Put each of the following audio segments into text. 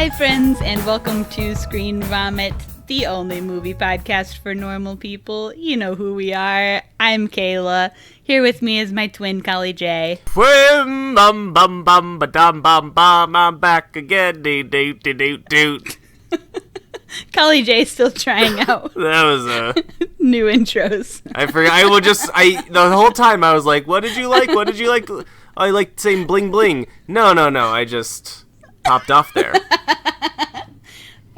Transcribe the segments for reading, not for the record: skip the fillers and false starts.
Hi, friends, and welcome to Screen Vomit, the only movie podcast for normal people. You know who we are. I'm Kayla. Here with me is my twin, Collie J. Bum bum bum ba dum bum bum. I'm back again. Doot doot doot doot. Collie J's still trying out. That was new intros. I forgot. The whole time I was like, "What did you like? What did you like?" I liked saying bling bling. No. I just popped off there.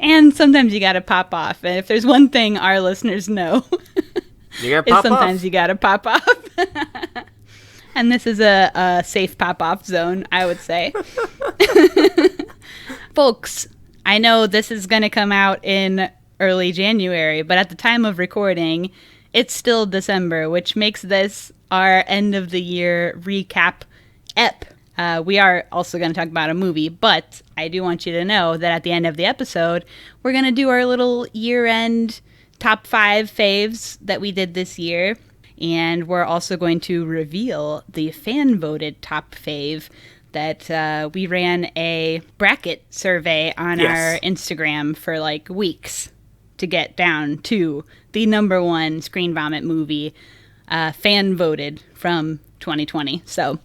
And sometimes you gotta pop off. And if there's one thing our listeners know, You gotta pop sometimes off. you gotta pop off. And this is a safe pop off zone, I would say. Folks, I know this is gonna come out in early January, but at the time of recording, it's still December, which makes this our end of the year recap ep. We are also going to talk about a movie, but I do want you to know that at the end of the episode, we're going to do our little year-end top 5 faves that we did this year, and we're also going to reveal the fan-voted top fave that we ran a bracket survey on our Instagram for like weeks to get down to the number one Screen Vomit movie fan-voted from 2020. So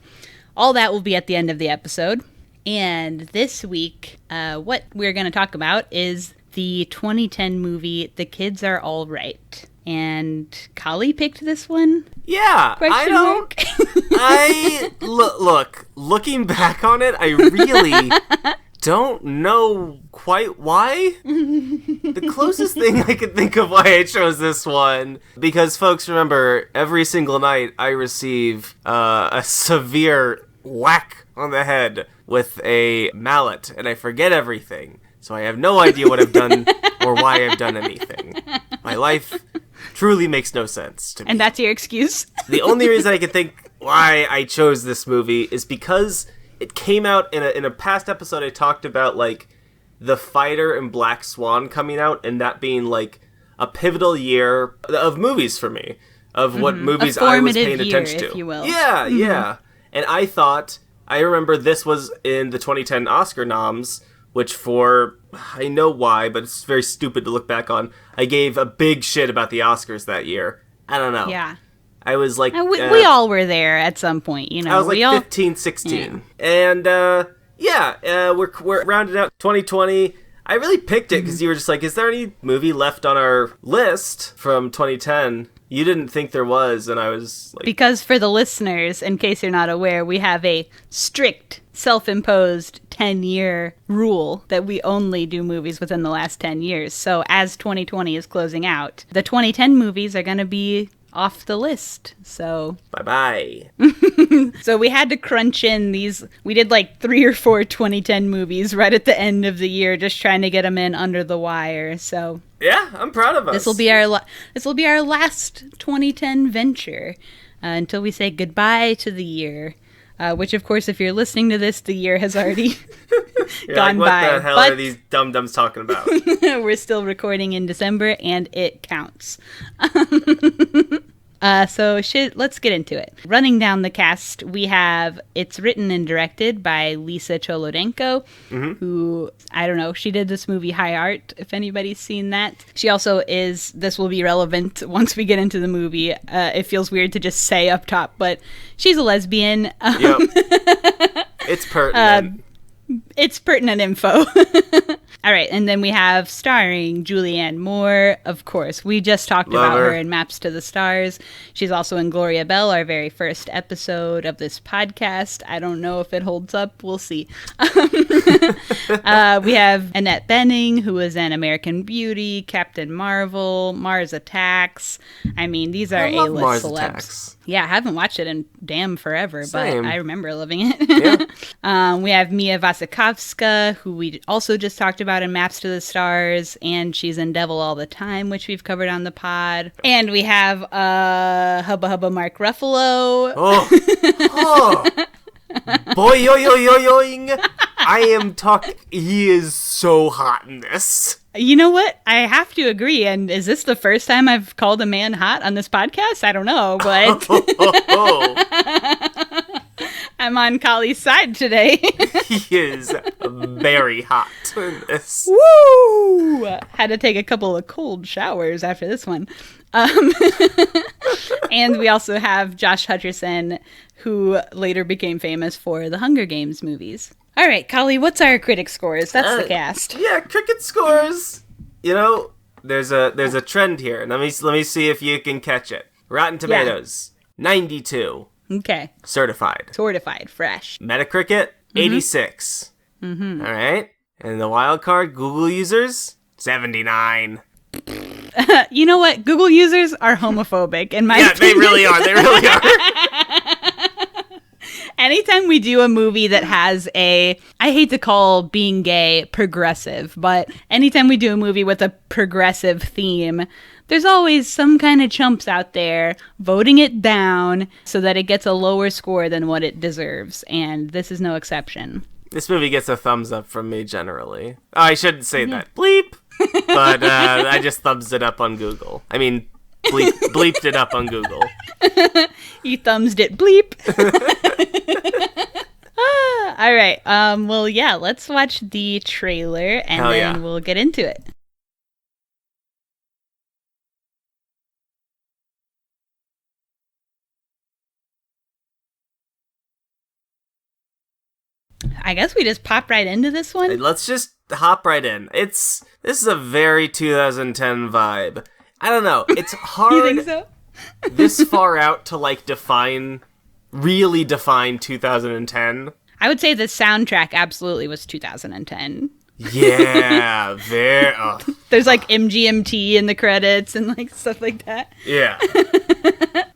all that will be at the end of the episode. And this week, what we're going to talk about is the 2010 movie, The Kids Are All Right. And Collie picked this one? Yeah, looking back on it, I really don't know quite why. The closest thing I could think of why I chose this one, because folks, remember, every single night I receive a severe whack on the head with a mallet, and I forget everything. So I have no idea what I've done or why I've done anything. My life truly makes no sense to me. And that's your excuse? The only reason I can think why I chose this movie is because it came out in a past episode. I talked about like The Fighter and Black Swan coming out, and that being like a pivotal year of movies for me, of what movies I was paying attention to. If you will. Yeah, yeah. And I remember this was in the 2010 Oscar noms, which I know why, but it's very stupid to look back on. I gave a big shit about the Oscars that year. I don't know. Yeah. I was like... we all were there at some point, you know. I was like 15, 16. Yeah. And, we're rounded out 2020. I really picked it because you were just like, is there any movie left on our list from 2010? You didn't think there was, and I was like... Because for the listeners, in case you're not aware, we have a strict, self-imposed 10-year rule that we only do movies within the last 10 years. So as 2020 is closing out, the 2010 movies are going to be off the list. So bye-bye. So we had to crunch in these. We did like 3 or 4 2010 movies right at the end of the year, just trying to get them in under the wire. So yeah, I'm proud of us. This will be our last 2010 venture until we say goodbye to the year. Which, of course, if you're listening to this, the year has already gone what by. What the hell are these dum-dums talking about? We're still recording in December, and it counts. Let's get into it. Running down the cast, we have, it's written and directed by Lisa Cholodenko, who, I don't know, she did this movie High Art, if anybody's seen that. She also this will be relevant once we get into the movie. It feels weird to just say up top, but she's a lesbian. Yep. It's pertinent. It's pertinent info. All right, and then we have starring Julianne Moore, of course. We just talked about her in Maps to the Stars. She's also in Gloria Bell, our very first episode of this podcast. I don't know if it holds up. We'll see. We have Annette Bening, who is in American Beauty, Captain Marvel, Mars Attacks. I mean, these are A-list celebs. Attacks. Yeah, I haven't watched it in damn forever, Same. But I remember loving it. Yeah. We have Mia Wasikowska, who we also just talked about in Maps to the Stars, and she's in Devil All the Time, which we've covered on the pod. And we have Hubba Hubba Mark Ruffalo. Oh. Boy, yoing. I am talking. He is so hot in this. You know what? I have to agree. And is this the first time I've called a man hot on this podcast? I don't know, but I'm on Collie's side today. He is very hot in this. Woo! Had to take a couple of cold showers after this one. And we also have Josh Hutcherson, who later became famous for the Hunger Games movies. All right, Kali, what's our critic scores? That's the cast. Yeah, critic scores. You know, there's a trend here. Let me see if you can catch it. Rotten Tomatoes, 92. Okay. Certified, fresh. Metacritic, 86. All right. And the wild card, Google users, 79. You know what? Google users are homophobic in my opinion. They really are. Anytime we do a movie that has I hate to call being gay progressive, but anytime we do a movie with a progressive theme, there's always some kind of chumps out there voting it down so that it gets a lower score than what it deserves, and this is no exception. This movie gets a thumbs up from me generally. Oh, I shouldn't say that. Bleep! But I just thumbs it up on Google. I mean, bleeped it up on Google. You thumbsed it bleep. All right. Well, yeah, let's watch the trailer and then we'll get into it. I guess we just pop right into this one. Let's just hop right in. This is a very 2010 vibe. I don't know. It's hard. You think so? This far out to really define 2010. I would say the soundtrack absolutely was 2010. Yeah, There's MGMT in the credits and stuff like that. Yeah.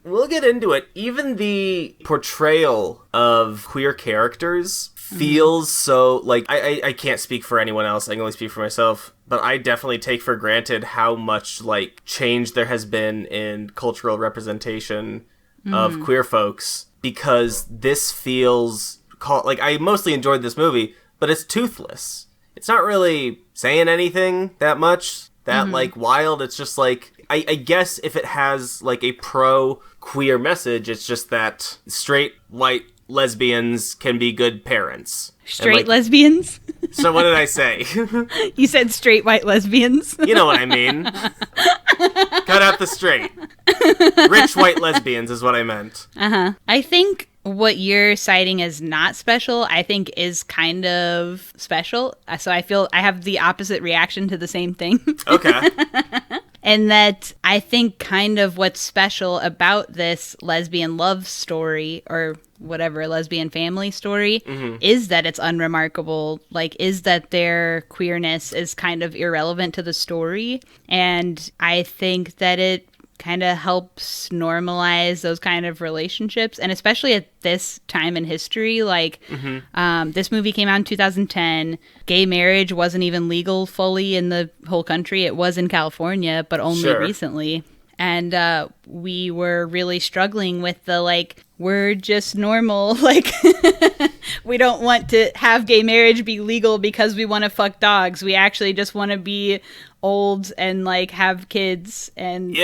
We'll get into it. Even the portrayal of queer characters feels so, I can't speak for anyone else, I can only speak for myself, but I definitely take for granted how much, change there has been in cultural representation of queer folks, because this feels, I mostly enjoyed this movie, but it's toothless. It's not really saying anything that much, wild, it's just I guess if it has, a pro-queer message, it's just that straight, white lesbians can be good parents. Straight lesbians? So what did I say? You said straight white lesbians. You know what I mean. Cut out the straight. Rich white lesbians is what I meant. Uh-huh. I think what you're citing as not special, I think is kind of special. So I feel I have the opposite reaction to the same thing. Okay. And that I think kind of what's special about this lesbian love story, or whatever, lesbian family story, is that it's unremarkable. Is that their queerness is kind of irrelevant to the story. And I think that it kind of helps normalize those kind of relationships, and especially at this time in history, this movie came out in 2010. Gay marriage wasn't even legal fully in the whole country. It was in California, but only recently. And we were really struggling with the we're just normal, we don't want to have gay marriage be legal because we want to fuck dogs. We actually just want to be old and have kids and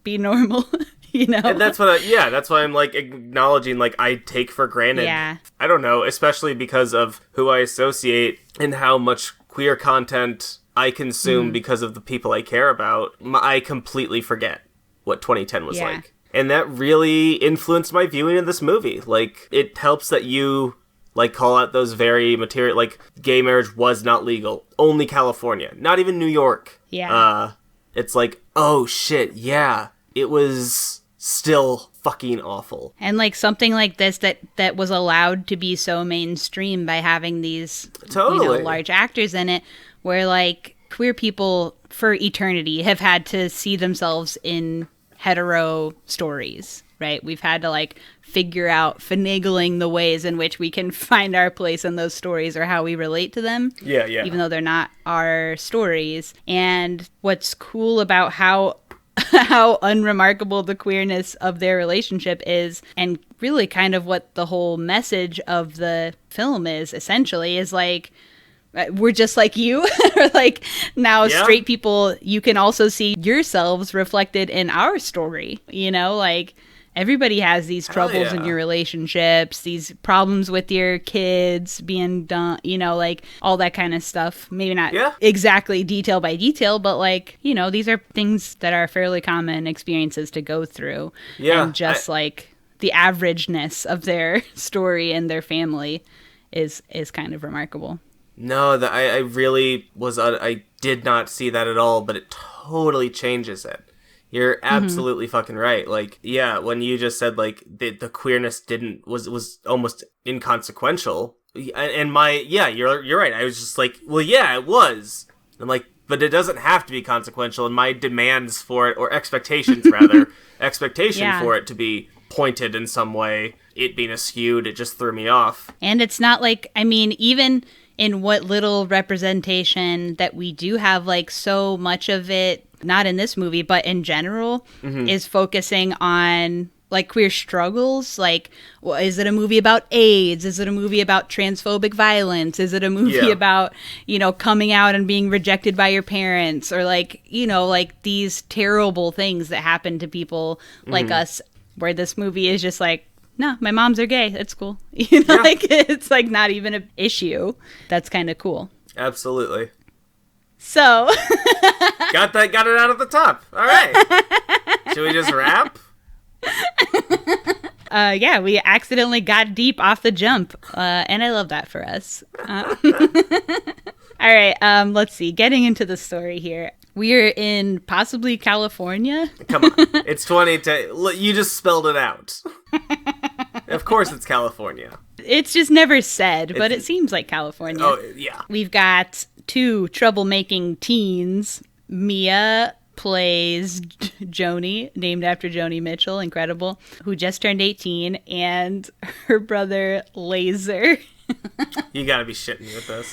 be normal. And that's what that's why I'm acknowledging I take for granted. Yeah. I don't know, especially because of who I associate and how much queer content I consume because of the people I care about. I completely forget what 2010 was like. And that really influenced my viewing of this movie. It helps that you call out those very material, gay marriage was not legal. Only California. Not even New York. Yeah. It's oh shit, yeah. It was still fucking awful. And something like this that was allowed to be so mainstream by having these large actors in it, where queer people for eternity have had to see themselves in hetero stories, right? We've had to figure out, finagling the ways in which we can find our place in those stories or how we relate to them. Yeah. Even though they're not our stories. And what's cool about how unremarkable the queerness of their relationship is, and really kind of what the whole message of the film is, essentially, is we're just like you. Or now straight people, you can also see yourselves reflected in our story, everybody has these troubles in your relationships, these problems with your kids being done, you know, like all that kind of stuff. Maybe not exactly detail by detail, but like, you know, these are things that are fairly common experiences to go through. Yeah. And just like the averageness of their story and their family is kind of remarkable. No, I really was, I did not see that at all, but it totally changes it. You're absolutely fucking right. Like, yeah, when you just said, like, the queerness was almost inconsequential. And you're right. I was just like, well, yeah, it was. I'm like, but it doesn't have to be consequential. And my demands for it, or expectations, rather, for it to be pointed in some way, it being askewed, it just threw me off. And it's not like, I mean, even in what little representation that we do have, like, so much of it, not in this movie, but in general, is focusing on, like, queer struggles. Like, well, is it a movie about AIDS? Is it a movie about transphobic violence? Is it a movie about, you know, coming out and being rejected by your parents? Or, like, you know, like, these terrible things that happen to people like us, where this movie is just like, no, my moms are gay. It's cool. You know, like, it's, like, not even an issue. That's kind of cool. Absolutely. So got it out at the top. All right. Should we just wrap? Yeah, we accidentally got deep off the jump, and I love that for us. All right, let's see. Getting into the story here. We are in possibly California. Come on. It's 2010. You just spelled it out. Of course it's California. It's just never said, but it seems like California. Oh, yeah. We've got two troublemaking teens. Mia plays Joni, named after Joni Mitchell, incredible, who just turned 18, and her brother Laser. You gotta be shitting me with this.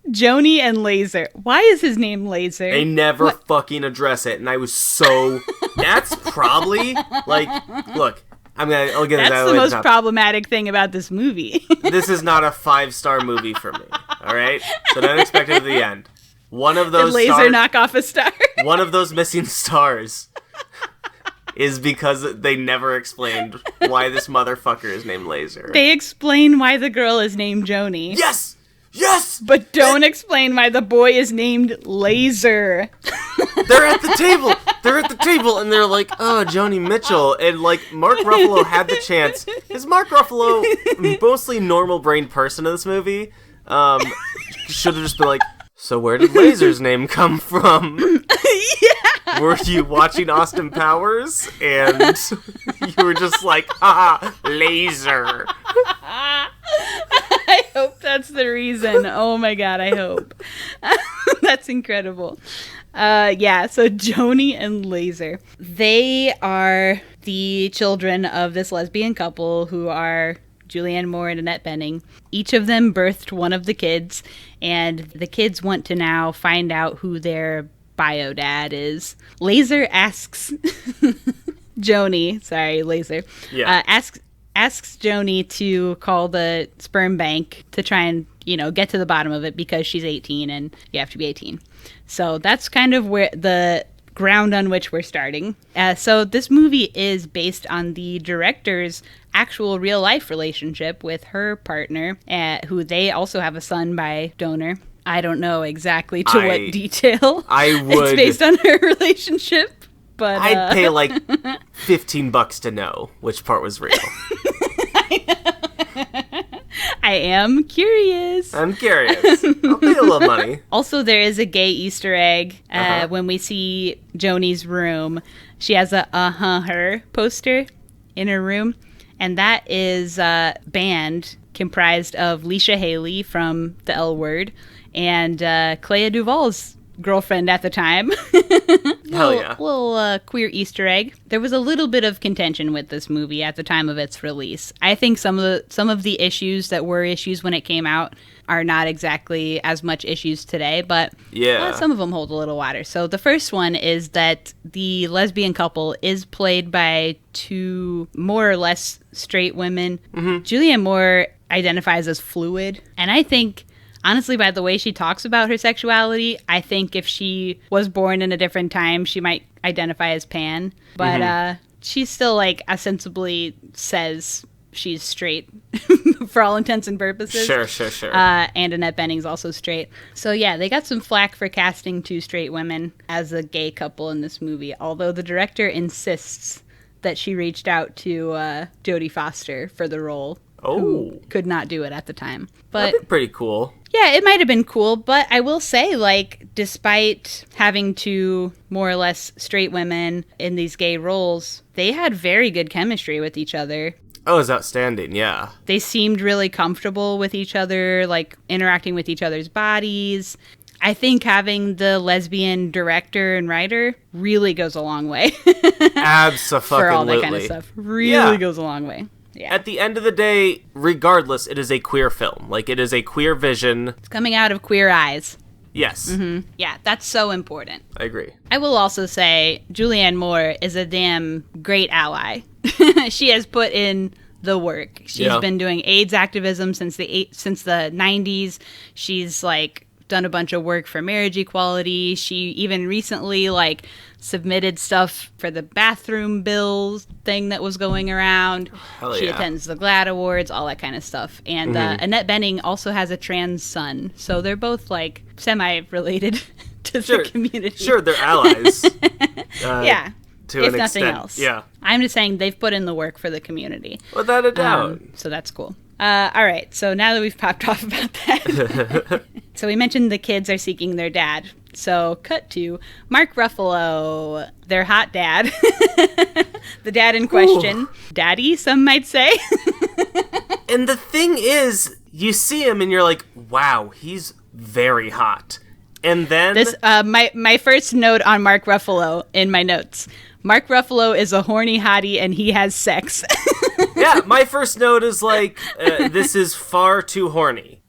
Joni and Laser. Why is his name Laser? They never fucking address it, and I was so... That's probably, like, look, I'll get this out of the way. That's the most problematic thing about this movie. This is not a 5-star movie for me, all right? So don't expect it at the end. One of those Did Laser knock off a star? One of those missing stars is because they never explained why this motherfucker is named Laser. They explain why the girl is named Joni. Yes! Yes! But don't explain why the boy is named Laser. They're at the table! They're at the table, and they're like, oh, Joni Mitchell. And, like, Mark Ruffalo had the chance. Is Mark Ruffalo mostly normal-brained person in this movie? Should have just been like, so where did Laser's name come from? Yeah! Were you watching Austin Powers? And you were just like, haha, Laser. I hope that's the reason. Oh my god, I hope. That's incredible. Yeah, so Joni and Laser. They are the children of this lesbian couple who are Julianne Moore and Annette Bening. Each of them birthed one of the kids, and the kids want to now find out who their bio dad is. Laser asks Laser. Yeah. Asks Joni to call the sperm bank to try and, you know, get to the bottom of it because she's 18 and you have to be 18. So that's kind of where the ground on which we're starting. So this movie is based on the director's actual real life relationship with her partner, who they also have a son by donor. I don't know exactly to what detail it's based on her relationship. But, I'd pay like $15 to know which part was real. I am curious. I'm curious. I'll pay a little money. Also, there is a gay Easter egg when we see Joni's room. She has a her poster in her room, and that is a band comprised of Leisha Haley from The L Word and Clea Duvall's girlfriend at the time. Hell yeah. Little queer Easter egg. There was a little bit of contention with this movie at the time of its release. I think some of the issues that were issues when it came out are not exactly as much issues today, but some of them hold a little water. So the first one is that the lesbian couple is played by two more or less straight women. Julianne Moore identifies as fluid, and I think, honestly, by the way she talks about her sexuality, I think if she was born in a different time, she might identify as pan. But she still, like, ostensibly says she's straight for all intents and purposes. Sure. And Annette Bening's also straight. So, yeah, they got some flack for casting 2 straight women as a gay couple in this movie, although the director insists that she reached out to Jodie Foster for the role, who could not do it at the time. But that'd be pretty cool. Yeah, it might have been cool, but I will say, like, despite having 2 more or less straight women in these gay roles, they had very good chemistry with each other. Oh, it's outstanding, yeah. They seemed really comfortable with each other, like, interacting with each other's bodies. I think having the lesbian director and writer really goes a long way. Absolutely. For all that kind of stuff. Really goes a long way. Yeah. At the end of the day, regardless, it is a queer film. Like, it is a queer vision. It's coming out of queer eyes. Yes. Mm-hmm. Yeah, that's so important. I agree. I will also say Julianne Moore is a damn great ally. She has put in the work. She's been doing AIDS activism since the 90s. She's, like, done a bunch of work for marriage equality. She even recently, like, submitted stuff for the bathroom bills thing that was going around. Hell she yeah. attends the GLAAD Awards, all that kind of stuff. And Annette Bening also has a trans son. So they're both, like, semi-related to the community. Sure, they're allies. Yeah. To if an nothing extent. else. Yeah. I'm just saying they've put in the work for the community. Without a doubt. So that's cool. All right, so now that we've popped off about that. So we mentioned the kids are seeking their dad. So cut to Mark Ruffalo, their hot dad. The dad in question. Ooh. Daddy, some might say. And the thing is, you see him and you're like, wow, he's very hot. And then... This, my first note on Mark Ruffalo in my notes. Mark Ruffalo is a horny hottie and he has sex. Yeah, my first note is like, this is far too horny.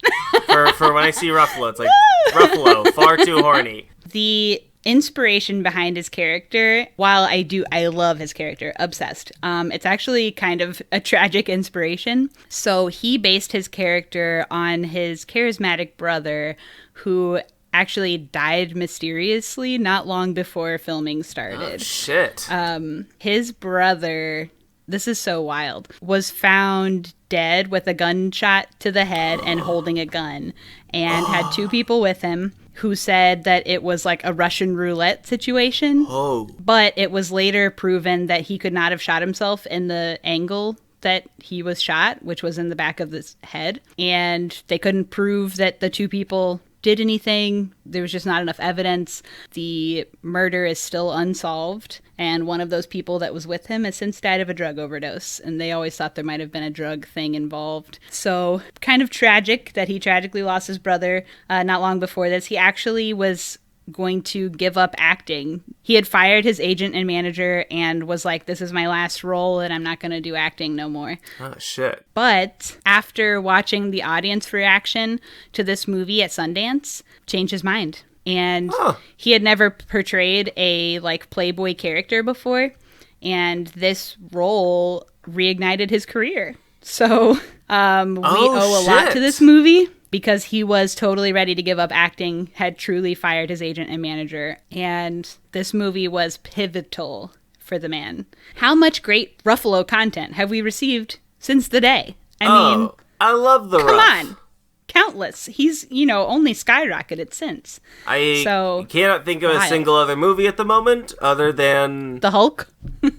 For when I see Ruffalo, it's like, Ruffalo, far too horny. The inspiration behind his character, while I love his character, obsessed. It's actually kind of a tragic inspiration. So he based his character on his charismatic brother who actually died mysteriously not long before filming started. Oh, shit. His brother, this is so wild, was found dead with a gunshot to the head and holding a gun, and had 2 people with him who said that it was like a Russian roulette situation. Oh. But it was later proven that he could not have shot himself in the angle that he was shot, which was in the back of his head. And they couldn't prove that the 2 people did anything. There was just not enough evidence. The murder is still unsolved, and one of those people that was with him has since died of a drug overdose, and they always thought there might have been a drug thing involved. So kind of tragic that he tragically lost his brother not long before this. He actually was going to give up acting. He had fired his agent and manager and was like, this is my last role and I'm not going to do acting no more. Oh, shit. But after watching the audience reaction to this movie at Sundance, changed his mind. And he had never portrayed a, like, Playboy character before. And this role reignited his career. So we owe a lot to this movie, because he was totally ready to give up acting, had truly fired his agent and manager, and this movie was pivotal for the man. How much great Ruffalo content have we received since the day? I mean, I love the come Ruff. on. Countless. He's, only skyrocketed since. I cannot think of a single other movie at the moment other than... The Hulk?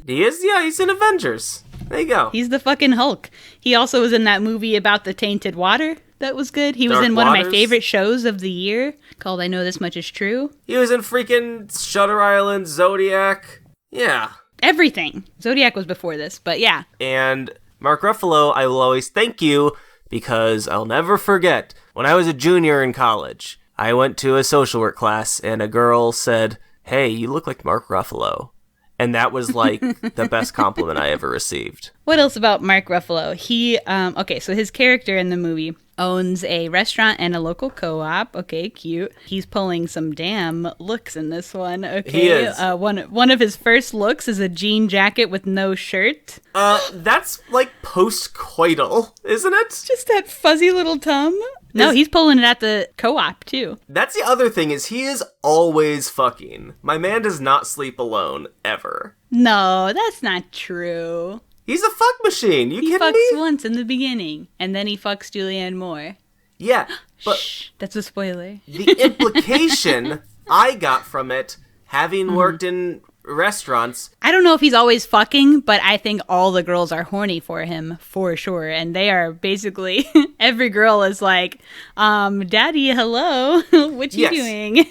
He is? Yeah, he's in Avengers. There you go. He's the fucking Hulk. He also was in that movie about the tainted water. That was good. He was in one of my favorite shows of the year called I Know This Much Is True. He was in freaking Shutter Island, Zodiac. Yeah. Everything. Zodiac was before this, but yeah. And Mark Ruffalo, I will always thank you, because I'll never forget when I was a junior in college, I went to a social work class and a girl said, hey, you look like Mark Ruffalo. And that was, like, the best compliment I ever received. What else about Mark Ruffalo? He, so his character in the movie owns a restaurant and a local co-op. Okay, cute. He's pulling some damn looks in this one. Okay, he is. One of his first looks is a jean jacket with no shirt. That's, like, post-coital, isn't it? Just that fuzzy little tum. No, he's pulling it at the co-op, too. That's the other thing, is he is always fucking. My man does not sleep alone, ever. No, that's not true. He's a fuck machine. You He kidding fucks me? once in the beginning, and then he fucks Julianne Moore. Yeah, but Shh, that's a spoiler. the implication I got from it, having worked in restaurants... I don't know if he's always fucking, but I think all the girls are horny for him, for sure. And they are basically, every girl is like, Daddy, hello, what you doing?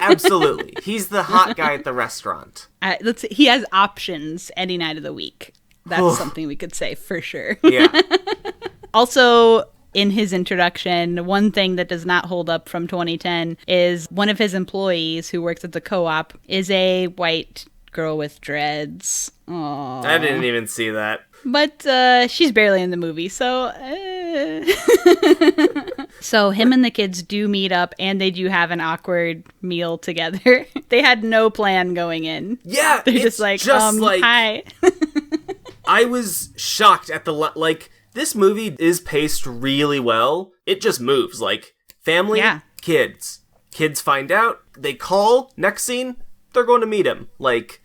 Absolutely. He's the hot guy at the restaurant. He has options any night of the week. That's something we could say for sure. Yeah. Also, in his introduction, one thing that does not hold up from 2010 is one of his employees who works at the co-op is a white girl with dreads. Aww. I didn't even see that. But she's barely in the movie, so... So him and the kids do meet up, and they do have an awkward meal together. They had no plan going in. Yeah, They're just like, hi. I was shocked at the... this movie is paced really well. It just moves. Family, kids. Kids find out, they call, next scene, they're going to meet him.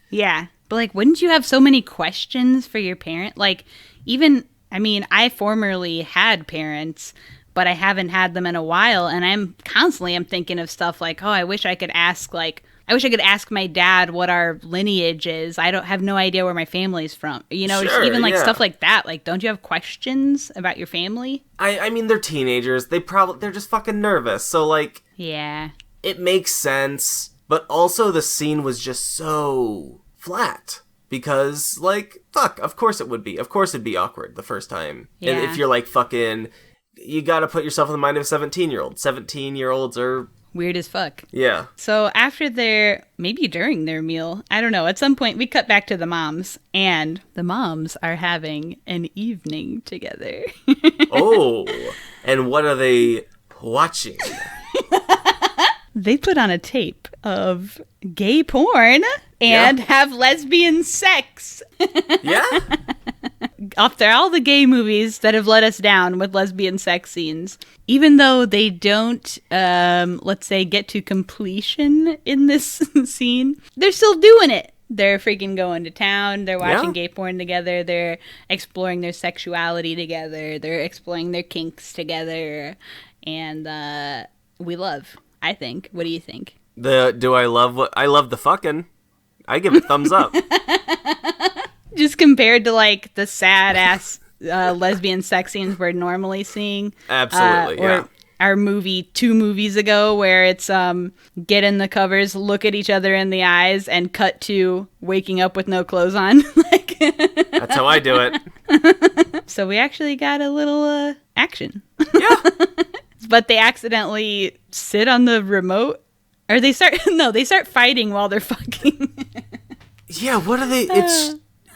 Yeah. But, wouldn't you have so many questions for your parent? I formerly had parents, but I haven't had them in a while, and I'm thinking of stuff like, I wish I could ask, my dad what our lineage is. I don't have no idea where my family's from. Stuff like that. Don't you have questions about your family? I mean, they're teenagers. They're just fucking nervous. So, yeah. It makes sense. But also the scene was just so flat. Because, fuck, of course it would be. Of course it'd be awkward the first time. Yeah. And if you're, fucking... You gotta put yourself in the mind of a 17-year-old. 17-year-olds are... weird as fuck. Yeah. So maybe during their meal, I don't know, at some point we cut back to the moms, and the moms are having an evening together. Oh, and what are they watching? They put on a tape of gay porn and have lesbian sex. Yeah? After all the gay movies that have let us down with lesbian sex scenes, even though they don't, let's say, get to completion in this scene, they're still doing it. They're freaking going to town. They're watching gay porn together. They're exploring their sexuality together. They're exploring their kinks together. And we love, I think. What do you think? I love the fucking. I give it thumbs up. Just compared to the sad ass lesbian sex scenes we're normally seeing. Absolutely, or our movie 2 movies ago where it's get in the covers, look at each other in the eyes, and cut to waking up with no clothes on. That's how I do it. So we actually got a little action. Yeah. But they accidentally sit on the remote. Or they start fighting while they're fucking. Yeah, what are they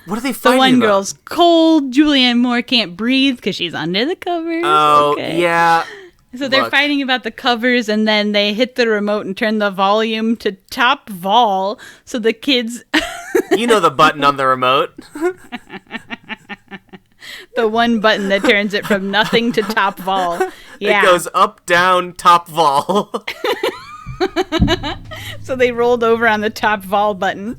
what are they The fighting one about? girl's cold. Julianne Moore can't breathe because she's under the covers. Oh, okay. yeah. So they're fighting about the covers, and then they hit the remote and turn the volume to top vol, so the kids... You know the button on the remote. The one button that turns it from nothing to top vol. Yeah. It goes up, down, top vol. So they rolled over on the top vol button.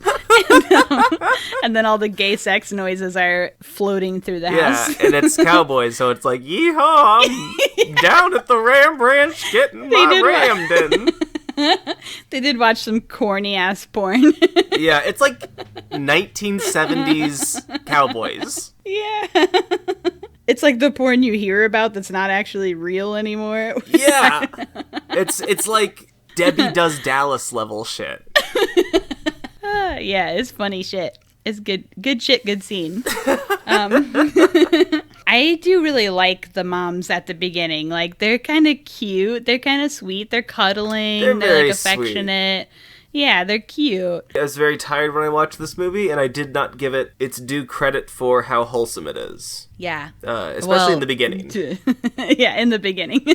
And then all the gay sex noises are floating through the house. Yeah, and it's cowboys, so it's like, yeehaw, I'm down at the Ram Branch getting my rammed in. They did watch some corny ass porn. Yeah, it's like 1970s cowboys. Yeah. It's like the porn you hear about that's not actually real anymore. Yeah. It's like Debbie Does Dallas level shit. Yeah, it's funny shit. It's good shit, good scene. I do really like the moms at the beginning. They're kind of cute. They're kind of sweet. They're cuddling. They're very affectionate. Sweet. Yeah, they're cute. I was very tired when I watched this movie, and I did not give it its due credit for how wholesome it is. Yeah. Especially in the beginning. Yeah, in the beginning.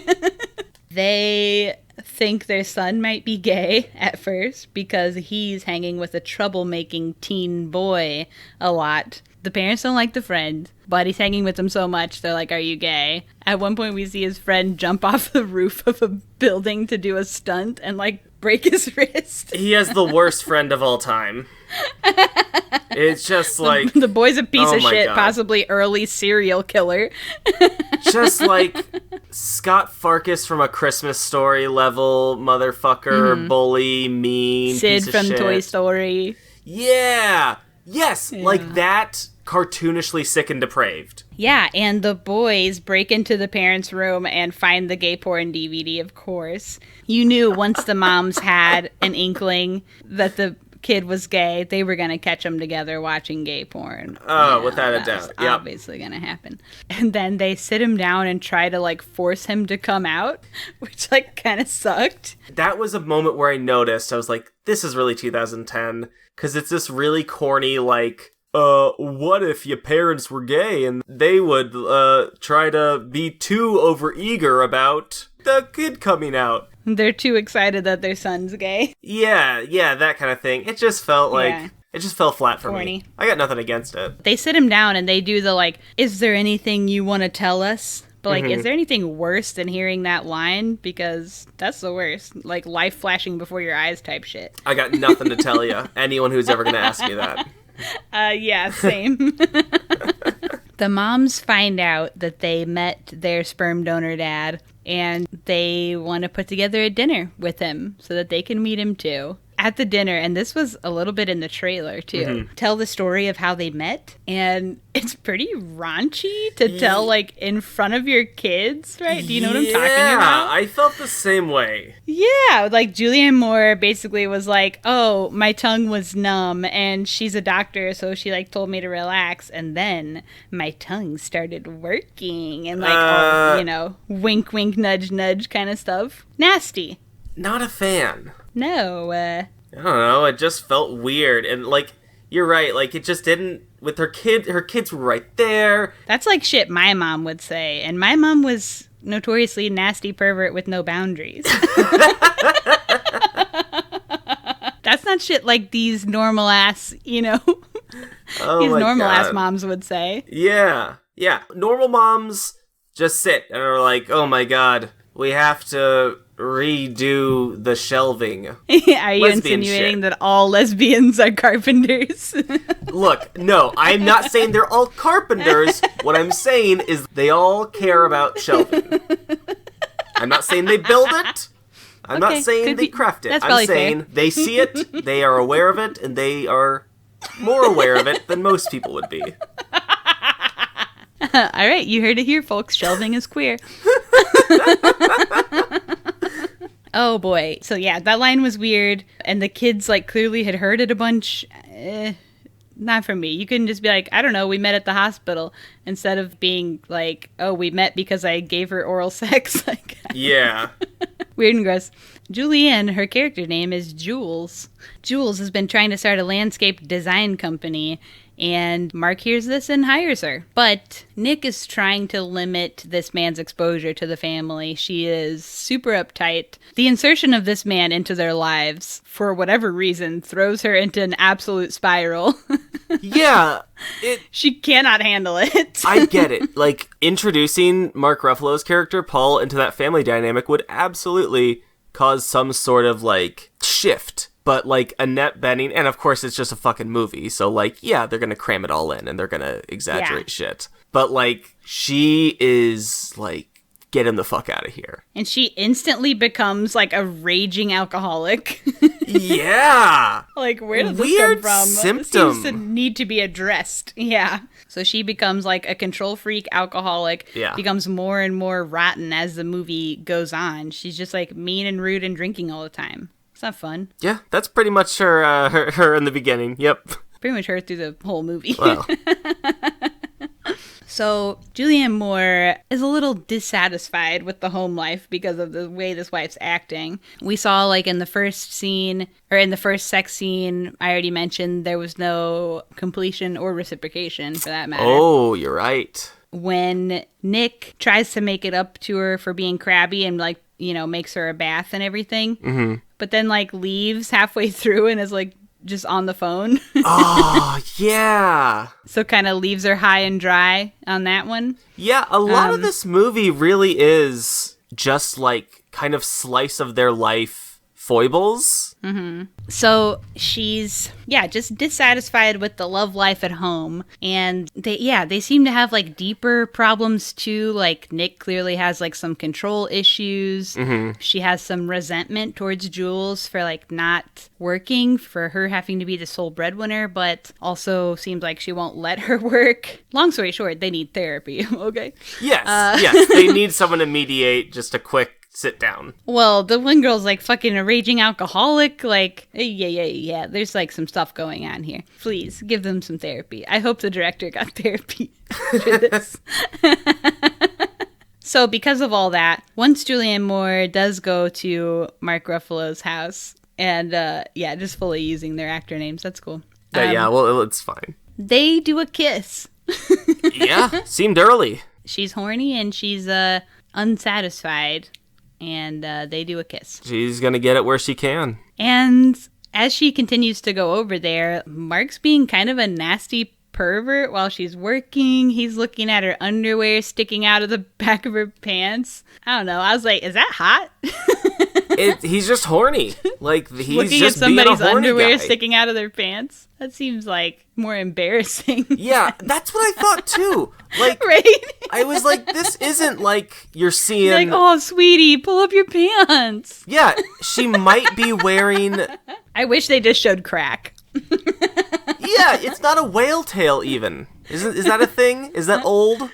They think their son might be gay at first because he's hanging with a troublemaking teen boy a lot. The parents don't like the friend, but he's hanging with them so much, they're like, are you gay? At one point, we see his friend jump off the roof of a building to do a stunt and, like, break his wrist. He has the worst friend of all time. It's just like... The boy's a piece of shit, God. Possibly early serial killer. Just like Scott Farkas from A Christmas Story level motherfucker, bully, mean, Sid piece of from shit. Toy Story. Yeah! Yes! Yeah. Like that, cartoonishly sick and depraved. Yeah, and the boys break into the parents' room and find the gay porn DVD, of course. You knew once the moms had an inkling that the kid was gay, they were going to catch them together watching gay porn. Oh, without a doubt. Yep. Obviously going to happen. And then they sit him down and try to, like, force him to come out, which, like, kind of sucked. That was a moment where I noticed, I was like, this is really 2010, because it's this really corny, like, what if your parents were gay and they would, try to be too overeager about the kid coming out? They're too excited that their son's gay. Yeah, that kind of thing. It just felt like, It just fell flat for corny. me. I got nothing against it. They sit him down and they do the, like, is there anything you want to tell us? But, like, is there anything worse than hearing that line? Because that's the worst. Like, life flashing before your eyes type shit. I got nothing to tell you. Anyone who's ever going to ask me that. Yeah, same. The moms find out that they met their sperm donor dad, and they want to put together a dinner with him so that they can meet him too. At the dinner, and this was a little bit in the trailer too, tell the story of how they met, and it's pretty raunchy to tell, like, in front of your kids, right? Do you know what I'm talking about? Yeah, I felt the same way. Yeah, like, Julianne Moore basically was like, oh, my tongue was numb, and she's a doctor, so she, like, told me to relax, and then my tongue started working, and, like, all, you know, wink, wink, nudge, nudge kind of stuff. Nasty. Not a fan. No, I don't know, it just felt weird, and, like, you're right, like, it just didn't, with her kids were right there. That's like shit my mom would say, and my mom was notoriously nasty pervert with no boundaries. That's not shit like these normal ass, you know, these normal ass moms would say. Yeah, normal moms just sit and are like, oh my god, we have to redo the shelving. Are you Lesbian insinuating shit. that all lesbians are carpenters? Look, no, I'm not saying they're all carpenters. What I'm saying is they all care about shelving. I'm not saying they build it. I'm not saying they craft it. I'm saying they see it, they are aware of it, and they are more aware of it than most people would be. All right, you heard it here, folks. Shelving is queer. Oh boy. So yeah, that line was weird, and the kids, like, clearly had heard it a bunch. Not for me. You couldn't just be like, I don't know, we met at the hospital, instead of being like, oh, we met because I gave her oral sex. Like, yeah. Weird and gross. Julianne, her character name is Jules. Jules has been trying to start a landscape design company, and Mark hears this and hires her. But Nick is trying to limit this man's exposure to the family. She is super uptight. The insertion of this man into their lives, for whatever reason, throws her into an absolute spiral. Yeah. She cannot handle it. I get it. Like, introducing Mark Ruffalo's character, Paul, into that family dynamic would absolutely cause some sort of, like, shift. But, like, Annette Bening, and of course it's just a fucking movie, so, like, yeah, they're gonna cram it all in, and they're gonna exaggerate shit. But, like, she is, like, get him the fuck out of here. And she instantly becomes, like, a raging alcoholic. Yeah! Like, where does this Weird come from? symptom. It seems to need to be addressed. Yeah. So she becomes, like, a control freak alcoholic. Yeah. Becomes more and more rotten as the movie goes on. She's just, like, mean and rude and drinking all the time. It's not fun. Yeah, that's pretty much her in the beginning. Yep. Pretty much her through the whole movie. Well. So Julianne Moore is a little dissatisfied with the home life because of the way this wife's acting. We saw, like, in the first scene, or in the first sex scene, I already mentioned there was no completion or reciprocation, for that matter. Oh, you're right. When Nick tries to make it up to her for being crabby and, like, you know, makes her a bath and everything, but then, like, leaves halfway through and is like, just on the phone. Oh, yeah. So kind of leaves her high and dry on that one. Yeah, a lot of this movie really is just like kind of slice of their life foibles. So she's, just dissatisfied with the love life at home. And they seem to have like deeper problems too. Like Nick clearly has like some control issues. She has some resentment towards Jules for like not working, for her having to be the sole breadwinner, but also seems like she won't let her work. Long story short, they need therapy. Okay. Yes, they need someone to mediate, just a quick sit down. Well, the one girl's like fucking a raging alcoholic. Like, yeah. There's like some stuff going on here. Please give them some therapy. I hope the director got therapy for this. So because of all that, once Julianne Moore does go to Mark Ruffalo's house, and just fully using their actor names, that's cool. Well, it's fine. They do a kiss. Yeah, seemed early. She's horny and she's unsatisfied. And they do a kiss. She's gonna get it where she can. And as she continues to go over there, Mark's being kind of a nasty pervert while she's working. He's looking at her underwear sticking out of the back of her pants. I don't know. I was like, is that hot? He's just horny. Like, he's looking just at somebody's being a horny underwear guy. sticking out of their pants. That seems like more embarrassing. Yeah, that's what I thought too. Like, right? I was like, this isn't like you're seeing. Like, oh, sweetie, pull up your pants. Yeah, she might be wearing. I wish they just showed crack. Yeah, it's not a whale tail even. Is that a thing? Is that old?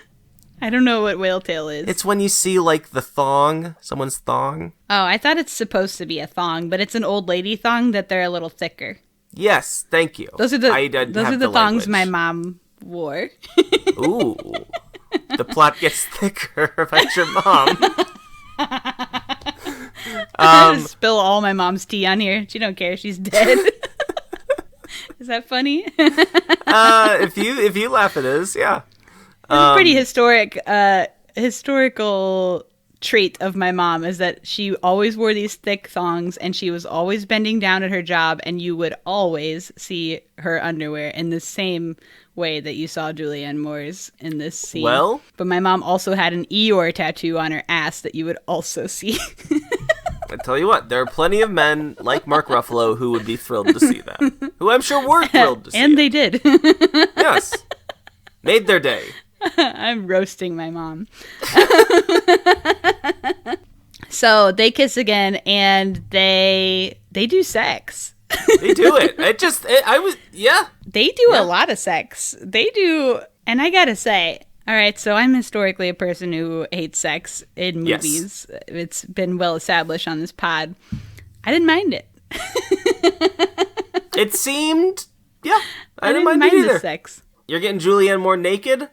I don't know what whale tail is. It's when you see like the thong, someone's thong. Oh, I thought it's supposed to be a thong, but it's an old lady thong that they're a little thicker. Yes, thank you. Those are the thongs language. my mom wore. Ooh, the plot gets thicker about your mom. Spill all my mom's tea on here. She don't care. She's dead. Is that funny? If you laugh, it is. Yeah. It's a pretty historical trait of my mom is that she always wore these thick thongs and she was always bending down at her job, and you would always see her underwear in the same way that you saw Julianne Moore's in this scene. Well, but my mom also had an Eeyore tattoo on her ass that you would also see. I tell you what, there are plenty of men like Mark Ruffalo who would be thrilled to see that. Who I'm sure were thrilled to see and it. they did. Yes. Made their day. I'm roasting my mom. So they kiss again, and they do sex. They do it. They do a lot of sex. They do, and I gotta say, all right, so I'm historically a person who hates sex in movies. Yes. It's been well established on this pod. I didn't mind it. It seemed, I didn't mind the sex. You're getting Julianne Moore naked?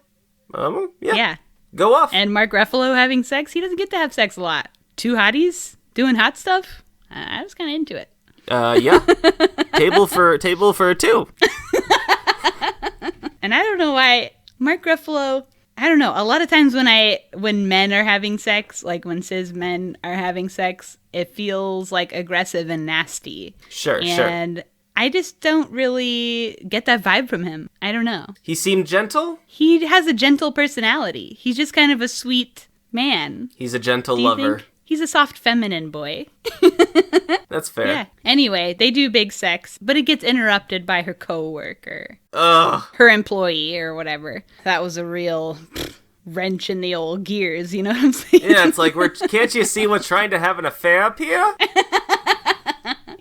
Yeah. Go off. And Mark Ruffalo having sex, he doesn't get to have sex a lot. Two hotties doing hot stuff? I was kind of into it. Yeah. Table for two. And I don't know why Mark Ruffalo, I don't know. A lot of times when men are having sex, like when cis men are having sex, it feels like aggressive and nasty. Sure. And I just don't really get that vibe from him. I don't know. He seemed gentle? He has a gentle personality. He's just kind of a sweet man. He's a gentle lover. He's a soft feminine boy. That's fair. Yeah. Anyway, they do big sex, but it gets interrupted by her coworker. Ugh. Her employee or whatever. That was a real wrench in the old gears, you know what I'm saying? Yeah, it's like, can't you see we're trying to have an affair up here?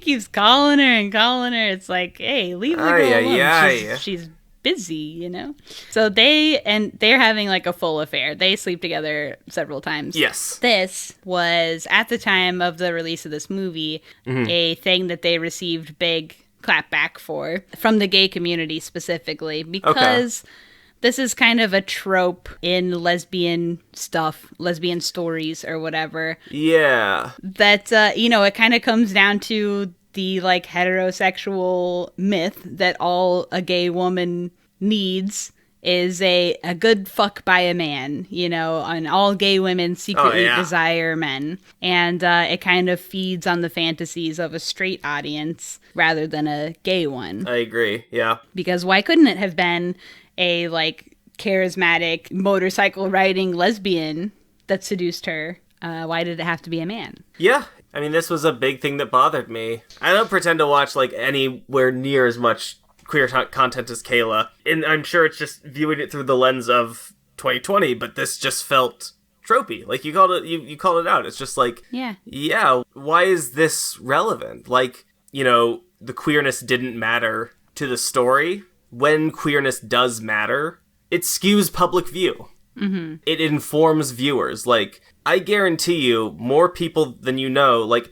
Keeps calling her and calling her. It's like, hey, leave the girl alone. She's busy, you know? So they're having like a full affair. They sleep together several times. Yes. This was, at the time of the release of this movie, a thing that they received big clapback for from the gay community specifically, because this is kind of a trope in lesbian stuff, lesbian stories or whatever. Yeah. That, it kind of comes down to the, like, heterosexual myth that all a gay woman needs is a good fuck by a man, you know, and all gay women secretly desire men. And it kind of feeds on the fantasies of a straight audience rather than a gay one. I agree, yeah. Because why couldn't it have been a, like, charismatic motorcycle riding lesbian that seduced her? Why did it have to be a man? Yeah. I mean, this was a big thing that bothered me. I don't pretend to watch, like, anywhere near as much queer content as Kayla. And I'm sure it's just viewing it through the lens of 2020, but this just felt tropey. Like, you called it, you called it out. It's just like, yeah, why is this relevant? Like, you know, the queerness didn't matter to the story. When queerness does matter, it skews public view. Mm-hmm. It informs viewers. Like, I guarantee you, more people than you know, like,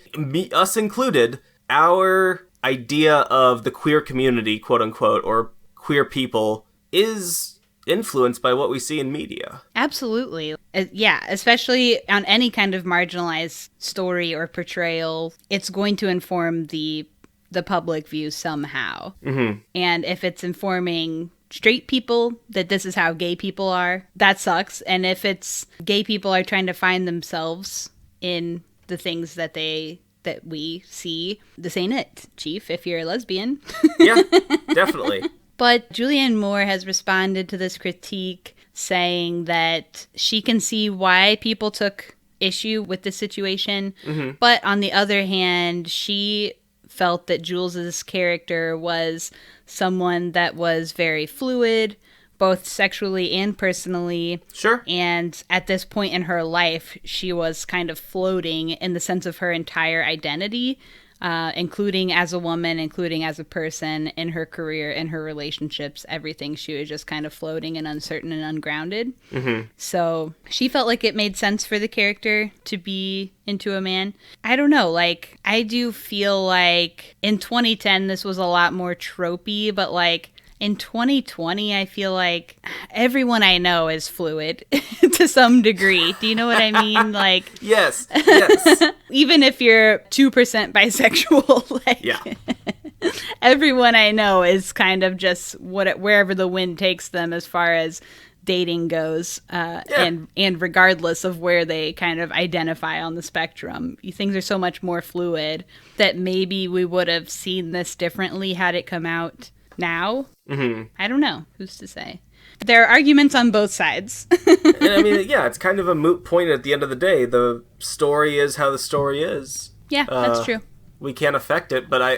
us included, our idea of the queer community, quote unquote, or queer people is influenced by what we see in media. Absolutely. Yeah, especially on any kind of marginalized story or portrayal, it's going to inform the public view somehow. Mm-hmm. And if it's informing straight people that this is how gay people are, that sucks. And if it's gay people are trying to find themselves in the things that we see, this ain't it, Chief, if you're a lesbian. Yeah, definitely. But Julianne Moore has responded to this critique saying that she can see why people took issue with the situation. Mm-hmm. But on the other hand, she felt that Jules's character was someone that was very fluid, both sexually and personally. Sure. And at this point in her life, she was kind of floating in the sense of her entire identity, including as a woman, including as a person, in her career, in her relationships, everything. She was just kind of floating and uncertain and ungrounded. Mm-hmm. So she felt like it made sense for the character to be into a man. I don't know, like, I do feel like in 2010 this was a lot more tropey, but like in 2020 I feel like everyone I know is fluid to some degree. Do you know what I mean? Like, yes. Even if you're 2% bisexual, like, yeah. Everyone I know is kind of just wherever the wind takes them as far as dating goes, and regardless of where they kind of identify on the spectrum. Things are so much more fluid that maybe we would have seen this differently had it come out now. Mm-hmm. I don't know. Who's to say? There are arguments on both sides. And I mean, yeah, it's kind of a moot point at the end of the day. The story is how the story is. Yeah, that's true. We can't affect it, but I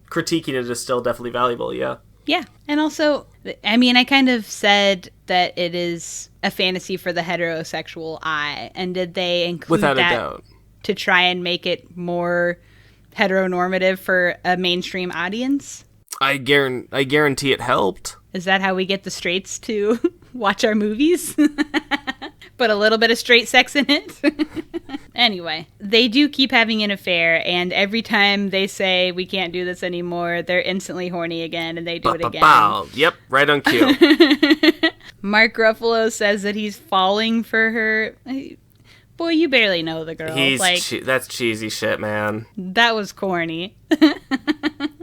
critiquing it is still definitely valuable, yeah. Yeah, and also, I mean, I kind of said that it is a fantasy for the heterosexual eye, and did they include without that a doubt to try and make it more heteronormative for a mainstream audience? I guarantee it helped. Is that how we get the straights to watch our movies? Put a little bit of straight sex in it? Anyway, they do keep having an affair, and every time they say, we can't do this anymore, they're instantly horny again, and they do it again. Yep, right on cue. Mark Ruffalo says that he's falling for her. Boy, you barely know the girl. That's cheesy shit, man. That was corny.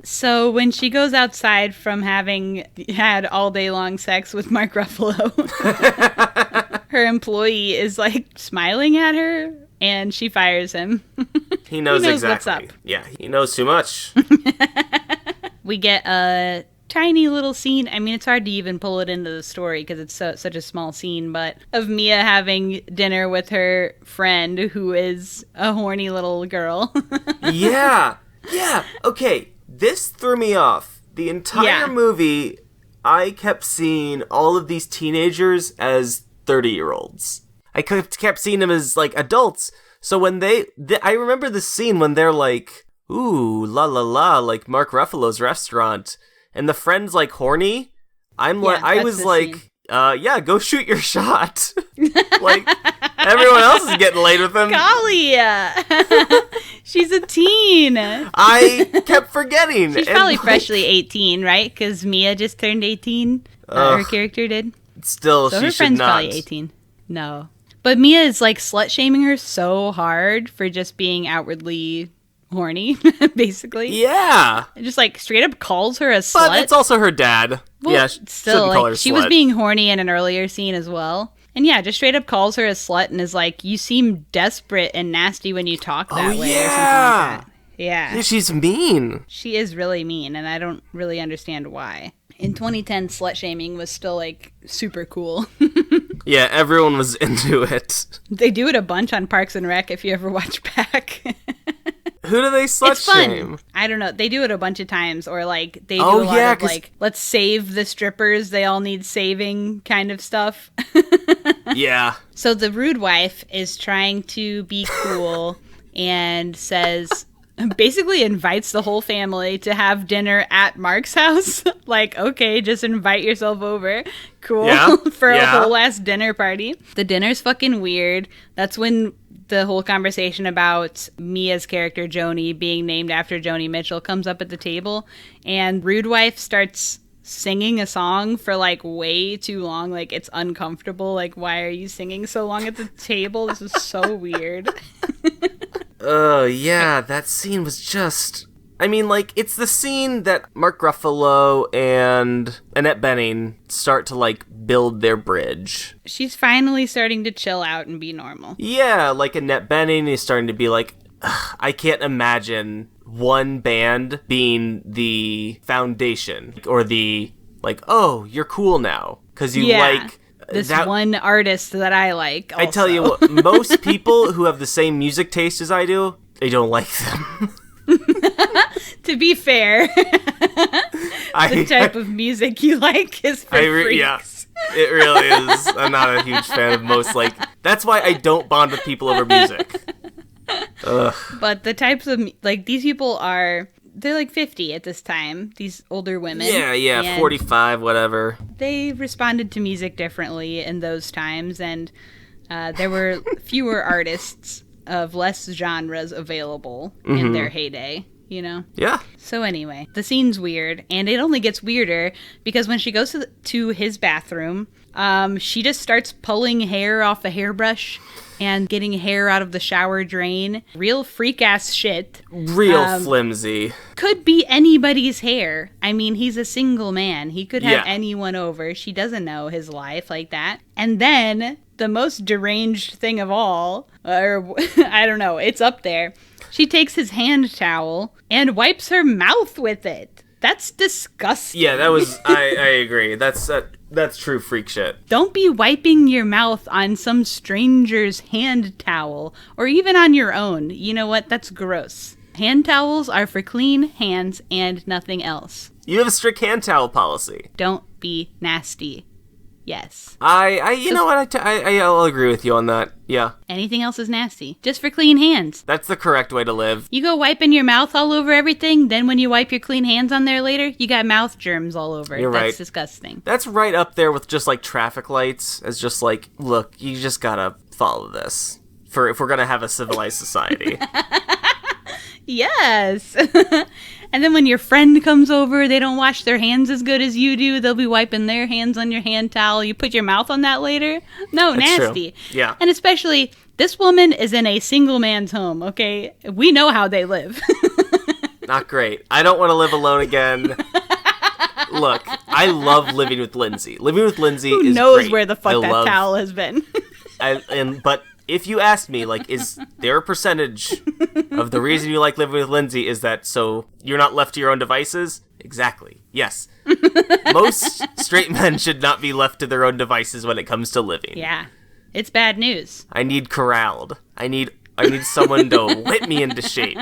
So when she goes outside from having had all day long sex with Mark Ruffalo, her employee is like smiling at her, and she fires him. He knows exactly what's up. Yeah, he knows too much. We get a tiny little scene. I mean, it's hard to even pull it into the story because it's such a small scene, but of Mia having dinner with her friend who is a horny little girl. Yeah. Okay, this threw me off. The entire movie, I kept seeing all of these teenagers as 30-year-olds. I kept seeing them as, like, adults. So when I remember the scene when they're like, ooh, la la la, like Mark Ruffalo's restaurant, and the friend's like horny. I was like, yeah, go shoot your shot. Like, everyone else is getting laid with him. Golly, she's a teen. I kept forgetting. She's probably freshly 18, right? Because Mia just turned 18. Her character did. Still, so she her should friend's not. Probably 18. No. But Mia is like slut-shaming her so hard for just being outwardly horny, basically. Yeah. Just like straight up calls her a slut. But it's also her dad. Well, yeah, still, call her like, she slut. was being horny in an earlier scene as well. And yeah, just straight up calls her a slut and is like, you seem desperate and nasty when you talk that way or something like that. Yeah, she's mean. She is really mean, and I don't really understand why. In 2010, slut shaming was still like super cool. Yeah, everyone was into it. They do it a bunch on Parks and Rec if you ever watch back. Who do they slut shame? I don't know. They do it a bunch of times, or like they do Oh, a lot yeah, of like, let's save the strippers. They all need saving kind of stuff. Yeah. So the rude wife is trying to be cool and says, basically invites the whole family to have dinner at Mark's house. Like, okay, just invite yourself over. Cool. Yeah. For a whole ass dinner party. The dinner's fucking weird. That's when the whole conversation about Mia's character, Joni, being named after Joni Mitchell comes up at the table. And rude wife starts singing a song for like way too long. Like, it's uncomfortable. Like, why are you singing so long at the table? This is so weird. Oh, yeah, that scene was just... I mean, like, it's the scene that Mark Ruffalo and Annette Bening start to, like, build their bridge. She's finally starting to chill out and be normal. Yeah, like Annette Bening is starting to be like, I can't imagine one band being the foundation. Or the, like, oh, you're cool now. Because you like... This one artist that I like also. I tell you what, most people who have the same music taste as I do, they don't like them. To be fair, the type of music you like is for freaks. Yeah, it really is. I'm not a huge fan of most, like... That's why I don't bond with people over music. Ugh. But the types of... Like, these people are... They're like 50 at this time, these older women. Yeah, 45, whatever. They responded to music differently in those times, and there were fewer artists of less genres available in their heyday, you know? Yeah. So anyway, the scene's weird, and it only gets weirder because when she goes to his bathroom, she just starts pulling hair off a hairbrush and getting hair out of the shower drain. Real freak-ass shit. Real flimsy. Could be anybody's hair. I mean, he's a single man. He could have anyone over. She doesn't know his life like that. And then, the most deranged thing of all, or I don't know, it's up there. She takes his hand towel and wipes her mouth with it. That's disgusting. Yeah, that was... I agree. That's true freak shit. Don't be wiping your mouth on some stranger's hand towel, or even on your own. You know what? That's gross. Hand towels are for clean hands and nothing else. You have a strict hand towel policy. Don't be nasty. Yes. You know what? I'll agree with you on that. Yeah. Anything else is nasty. Just for clean hands. That's the correct way to live. You go wiping your mouth all over everything, then when you wipe your clean hands on there later, you got mouth germs all over. You're right. That's disgusting. That's right up there with just like traffic lights. As just like, look, you just gotta follow this if we're gonna have a civilized society. Yes. And then when your friend comes over, they don't wash their hands as good as you do. They'll be wiping their hands on your hand towel. You put your mouth on that later? No, That's nasty. True. Yeah. And especially, this woman is in a single man's home, okay? We know how they live. Not great. I don't want to live alone again. Look, I love living with Lindsay. Living with Lindsay is great. Who knows where the fuck that towel has been? But if you ask me, like, is there a percentage of the reason you like living with Lindsay is that so you're not left to your own devices? Exactly. Yes. Most straight men should not be left to their own devices when it comes to living. Yeah. It's bad news. I need corralled. I need someone to whip me into shape.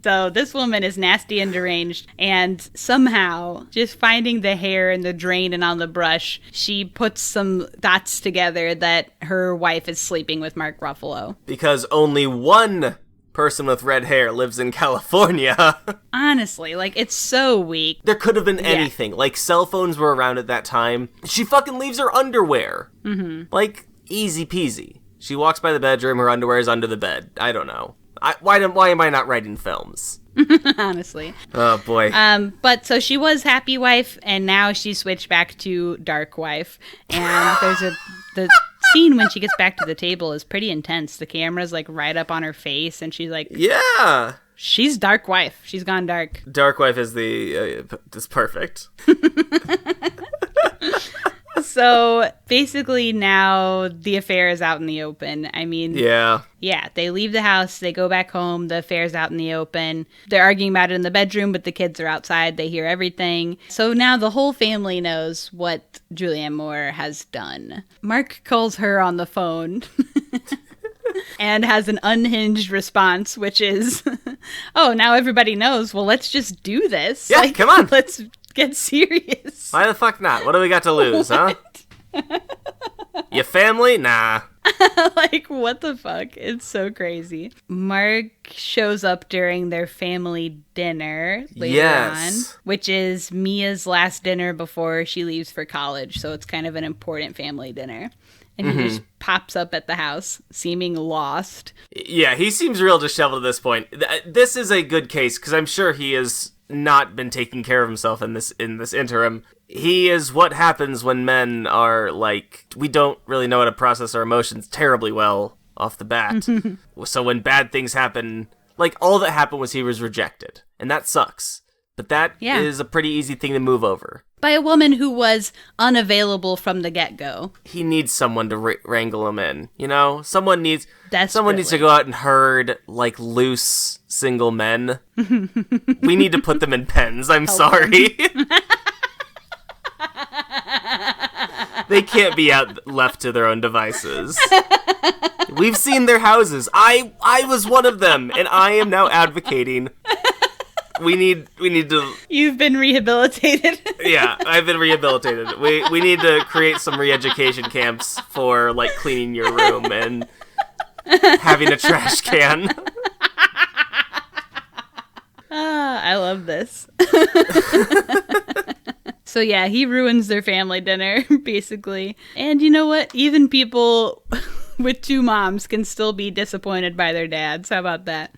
So this woman is nasty and deranged, and somehow, just finding the hair in the drain and on the brush, she puts some dots together that her wife is sleeping with Mark Ruffalo. Because only one person with red hair lives in California. Honestly, like, it's so weak. There could have been anything. Like, cell phones were around at that time. She fucking leaves her underwear. Mm-hmm. Like, easy peasy. She walks by the bedroom, her underwear is under the bed. I don't know. Why am I not writing films? Honestly. Oh, boy. But so she was happy wife, and now she switched back to dark wife. And there's the scene when she gets back to the table is pretty intense. The camera's like right up on her face, and she's like, yeah. She's dark wife. She's gone dark. Dark wife is is perfect. So basically now the affair is out in the open. I mean, yeah, they leave the house, they go back home, the affair's out in the open. They're arguing about it in the bedroom, but the kids are outside, they hear everything. So now the whole family knows what Julianne Moore has done. Mark calls her on the phone and has an unhinged response, which is, oh, now everybody knows. Well, let's just do this. Yeah, come on. Let's get serious. Why the fuck not? What do we got to lose, huh? Your family? Nah. Like, what the fuck? It's so crazy. Mark shows up during their family dinner later on, which is Mia's last dinner before she leaves for college. So it's kind of an important family dinner. And he just pops up at the house, seeming lost. Yeah, he seems real disheveled at this point. This is a good case, because I'm sure he has not been taking care of himself in this interim. He is what happens when men are like, we don't really know how to process our emotions terribly well off the bat. So when bad things happen, like all that happened was he was rejected, and that sucks. But that is a pretty easy thing to move over. By a woman who was unavailable from the get-go. He needs someone to wrangle him in, you know? Someone needs to go out and herd, like, loose single men. We need to put them in pens, I'm sorry. They can't be out left to their own devices. We've seen their houses. I was one of them, and I am now advocating... We need to... You've been rehabilitated. Yeah, I've been rehabilitated. We need to create some re-education camps for, like, cleaning your room and having a trash can. I love this. So yeah, he ruins their family dinner, basically. And you know what? Even people with two moms can still be disappointed by their dads. How about that?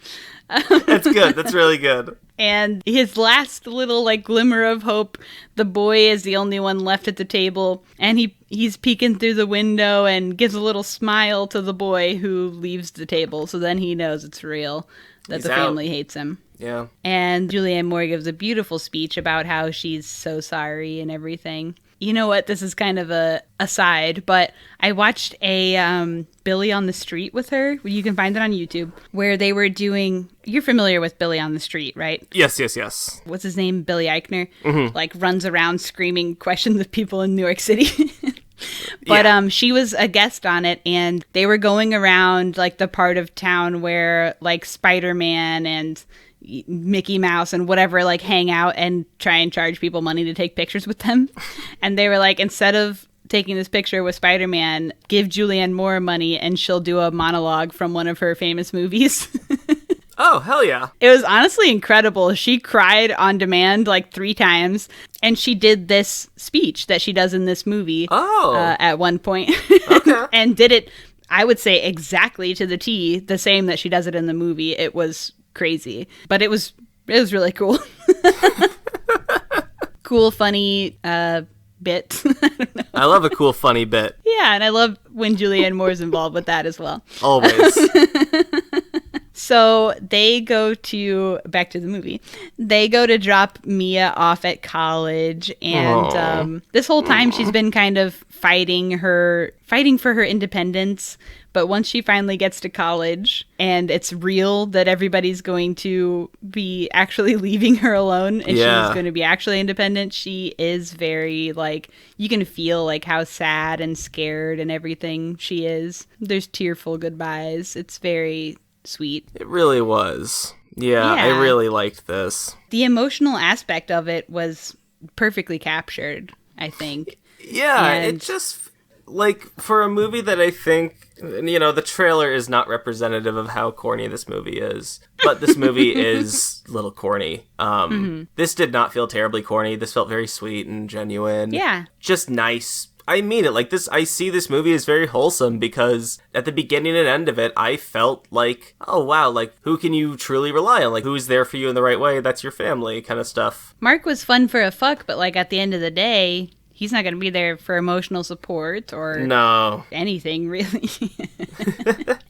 That's good. That's really good. And his last little, like, glimmer of hope, the boy is the only one left at the table, and he's peeking through the window and gives a little smile to the boy who leaves the table. So then he knows it's real, that He's the out. family hates him. Yeah. And Julianne Moore gives a beautiful speech about how she's so sorry and everything. You know what? This is kind of a aside, but I watched a Billy on the Street with her. You can find it on YouTube, where they were doing... You're familiar with Billy on the Street, right? Yes. What's his name? Billy Eichner? Mm-hmm. Like, runs around screaming questions at people in New York City. But she was a guest on it, and they were going around, like, the part of town where, like, Spider-Man and Mickey Mouse and whatever, like, hang out and try and charge people money to take pictures with them. And they were like, instead of taking this picture with Spider-Man, give Julianne Moore money and she'll do a monologue from one of her famous movies. Oh, hell yeah. It was honestly incredible. She cried on demand like 3 times, and she did this speech that she does in this movie at one point. Okay. And did it, I would say, exactly to the T, the same that she does it in the movie. It was crazy, but it was really cool. Cool, funny bit. I love a cool, funny bit. Yeah, and I love when Julianne Moore's involved with that as well. Always. So they go back to the movie. They go to drop Mia off at college, and this whole time she's been kind of fighting for her independence. But once she finally gets to college and it's real that everybody's going to be actually leaving her alone and she's going to be actually independent, she is very, like, you can feel, like, how sad and scared and everything she is. There's tearful goodbyes. It's very sweet. It really was. Yeah, I really liked this. The emotional aspect of it was perfectly captured, I think. Yeah, it just, like, for a movie that I think, you know, the trailer is not representative of how corny this movie is, but this movie is a little corny. This did not feel terribly corny. This felt very sweet and genuine. Yeah. Just nice. I mean it. Like, this, I see this movie as very wholesome, because at the beginning and end of it, I felt like, oh wow, like, who can you truly rely on? Like, who's there for you in the right way? That's your family kind of stuff. Mark was fun for a fuck, but, like, at the end of the day, he's not going to be there for emotional support or No. anything, really.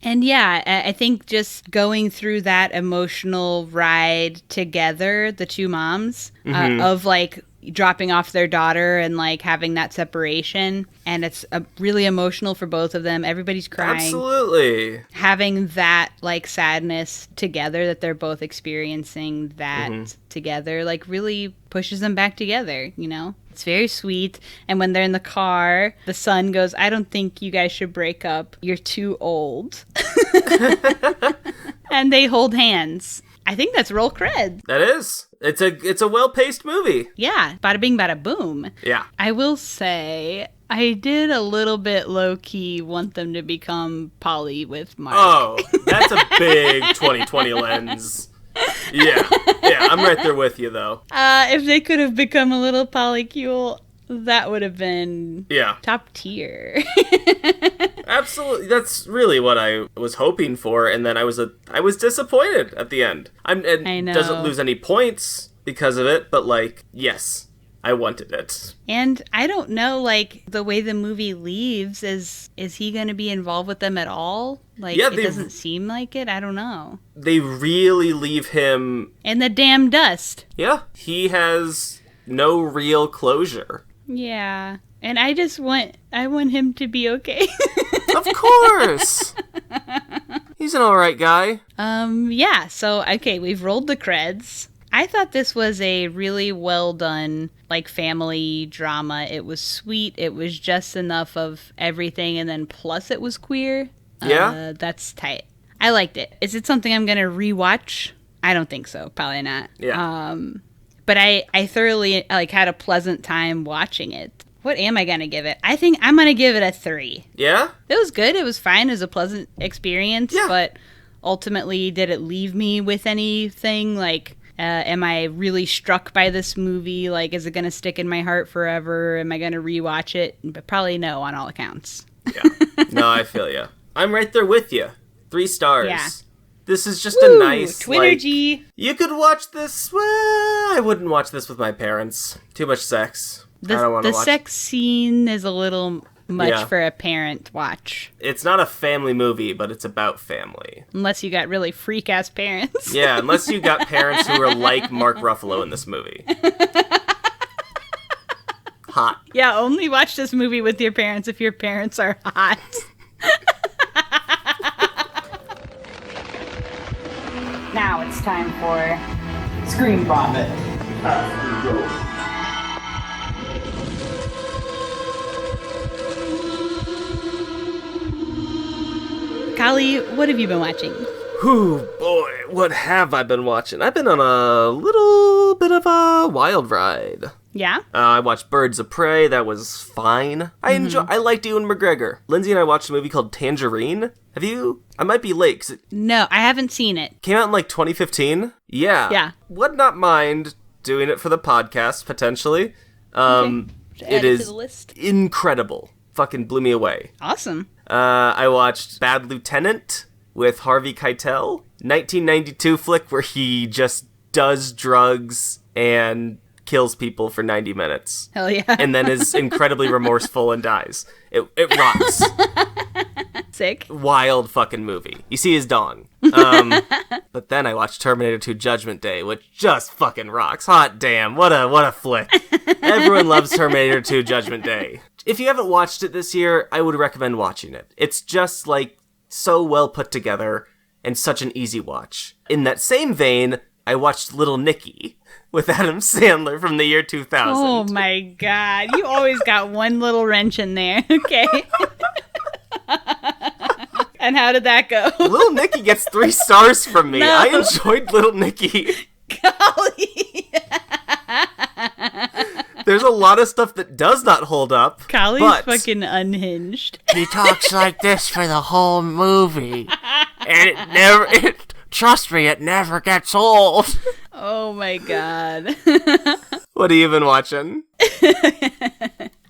And yeah, I think just going through that emotional ride together, the two moms, of like dropping off their daughter and like having that separation, and it's really emotional for both of them. Everybody's crying. Absolutely. Having that like sadness together, that they're both experiencing that together, like really pushes them back together, you know? It's very sweet. And when they're in the car, the son goes, "I don't think you guys should break up. You're too old." And they hold hands. I think that's roll cred. That is. It's a well-paced movie. Yeah. Bada bing, bada boom. Yeah. I will say, I did a little bit low-key want them to become poly with Mark. Oh, that's a big 2020 lens. Yeah, I'm right there with you, though. If they could have become a little polycule, that would have been top tier. Absolutely, that's really what I was hoping for, and then I was disappointed at the end. I know. Doesn't lose any points because of it, but like, yes, I wanted it. And I don't know, like, the way the movie leaves, is he going to be involved with them at all? Like, it doesn't seem like it. I don't know. They really leave him in the damn dust. Yeah, he has no real closure. Yeah, and I want him to be okay. Of course. He's an alright guy. Yeah, so, okay, we've rolled the creds. I thought this was a really well done, like, family drama. It was sweet. It was just enough of everything, and then plus it was queer. Yeah? That's tight. I liked it. Is it something I'm going to rewatch? I don't think so. Probably not. Yeah. But I thoroughly, like, had a pleasant time watching it. What am I going to give it? I think I'm going to give it a 3. Yeah? It was good. It was fine. It was a pleasant experience. Yeah. But ultimately, did it leave me with anything? Like, am I really struck by this movie? Like, is it going to stick in my heart forever? Am I going to rewatch it? But probably no on all accounts. Yeah. No, I feel you. I'm right there with you. 3 stars. Yeah. This is just a nice, Twittergy. Like, you could watch this, well, I wouldn't watch this with my parents. Too much sex. I don't want to watch. The sex scene is a little much for a parent watch. It's not a family movie, but it's about family. Unless you got really freak-ass parents. Yeah, unless you got parents who are like Mark Ruffalo in this movie. Hot. Yeah, only watch this movie with your parents if your parents are hot. Now it's time for ScreenVomit. Kali, what have you been watching? Whew, boy, what have I been watching? I've been on a little bit of a wild ride. Yeah? I watched Birds of Prey. That was fine. I liked Ewan McGregor. Lindsay and I watched a movie called Tangerine. Have you? I might be late. 'Cause it No, I haven't seen it. came out in like 2015. Yeah. Yeah. Would not mind doing it for the podcast, potentially. Okay. It is to the list. incredible. Fucking blew me away. Awesome. I watched Bad Lieutenant with Harvey Keitel. 1992 flick where he just does drugs and kills people for 90 minutes. Hell yeah. And then is incredibly remorseful and dies. It rocks. Sick. Wild fucking movie. You see his dong. But then I watched Terminator 2 Judgment Day, which just fucking rocks. Hot damn. What a flick. Everyone loves Terminator 2 Judgment Day. If you haven't watched it this year, I would recommend watching it. It's just like so well put together and such an easy watch. In that same vein, I watched Little Nicky with Adam Sandler from the year 2000. Oh my god. You always got one little wrench in there. Okay. And how did that go? Little Nicky gets 3 stars from me. No. I enjoyed Little Nicky. Golly. There's a lot of stuff that does not hold up. Kali's fucking unhinged. He talks like this for the whole movie. And trust me, it never gets old. Oh my god. What have you been watching?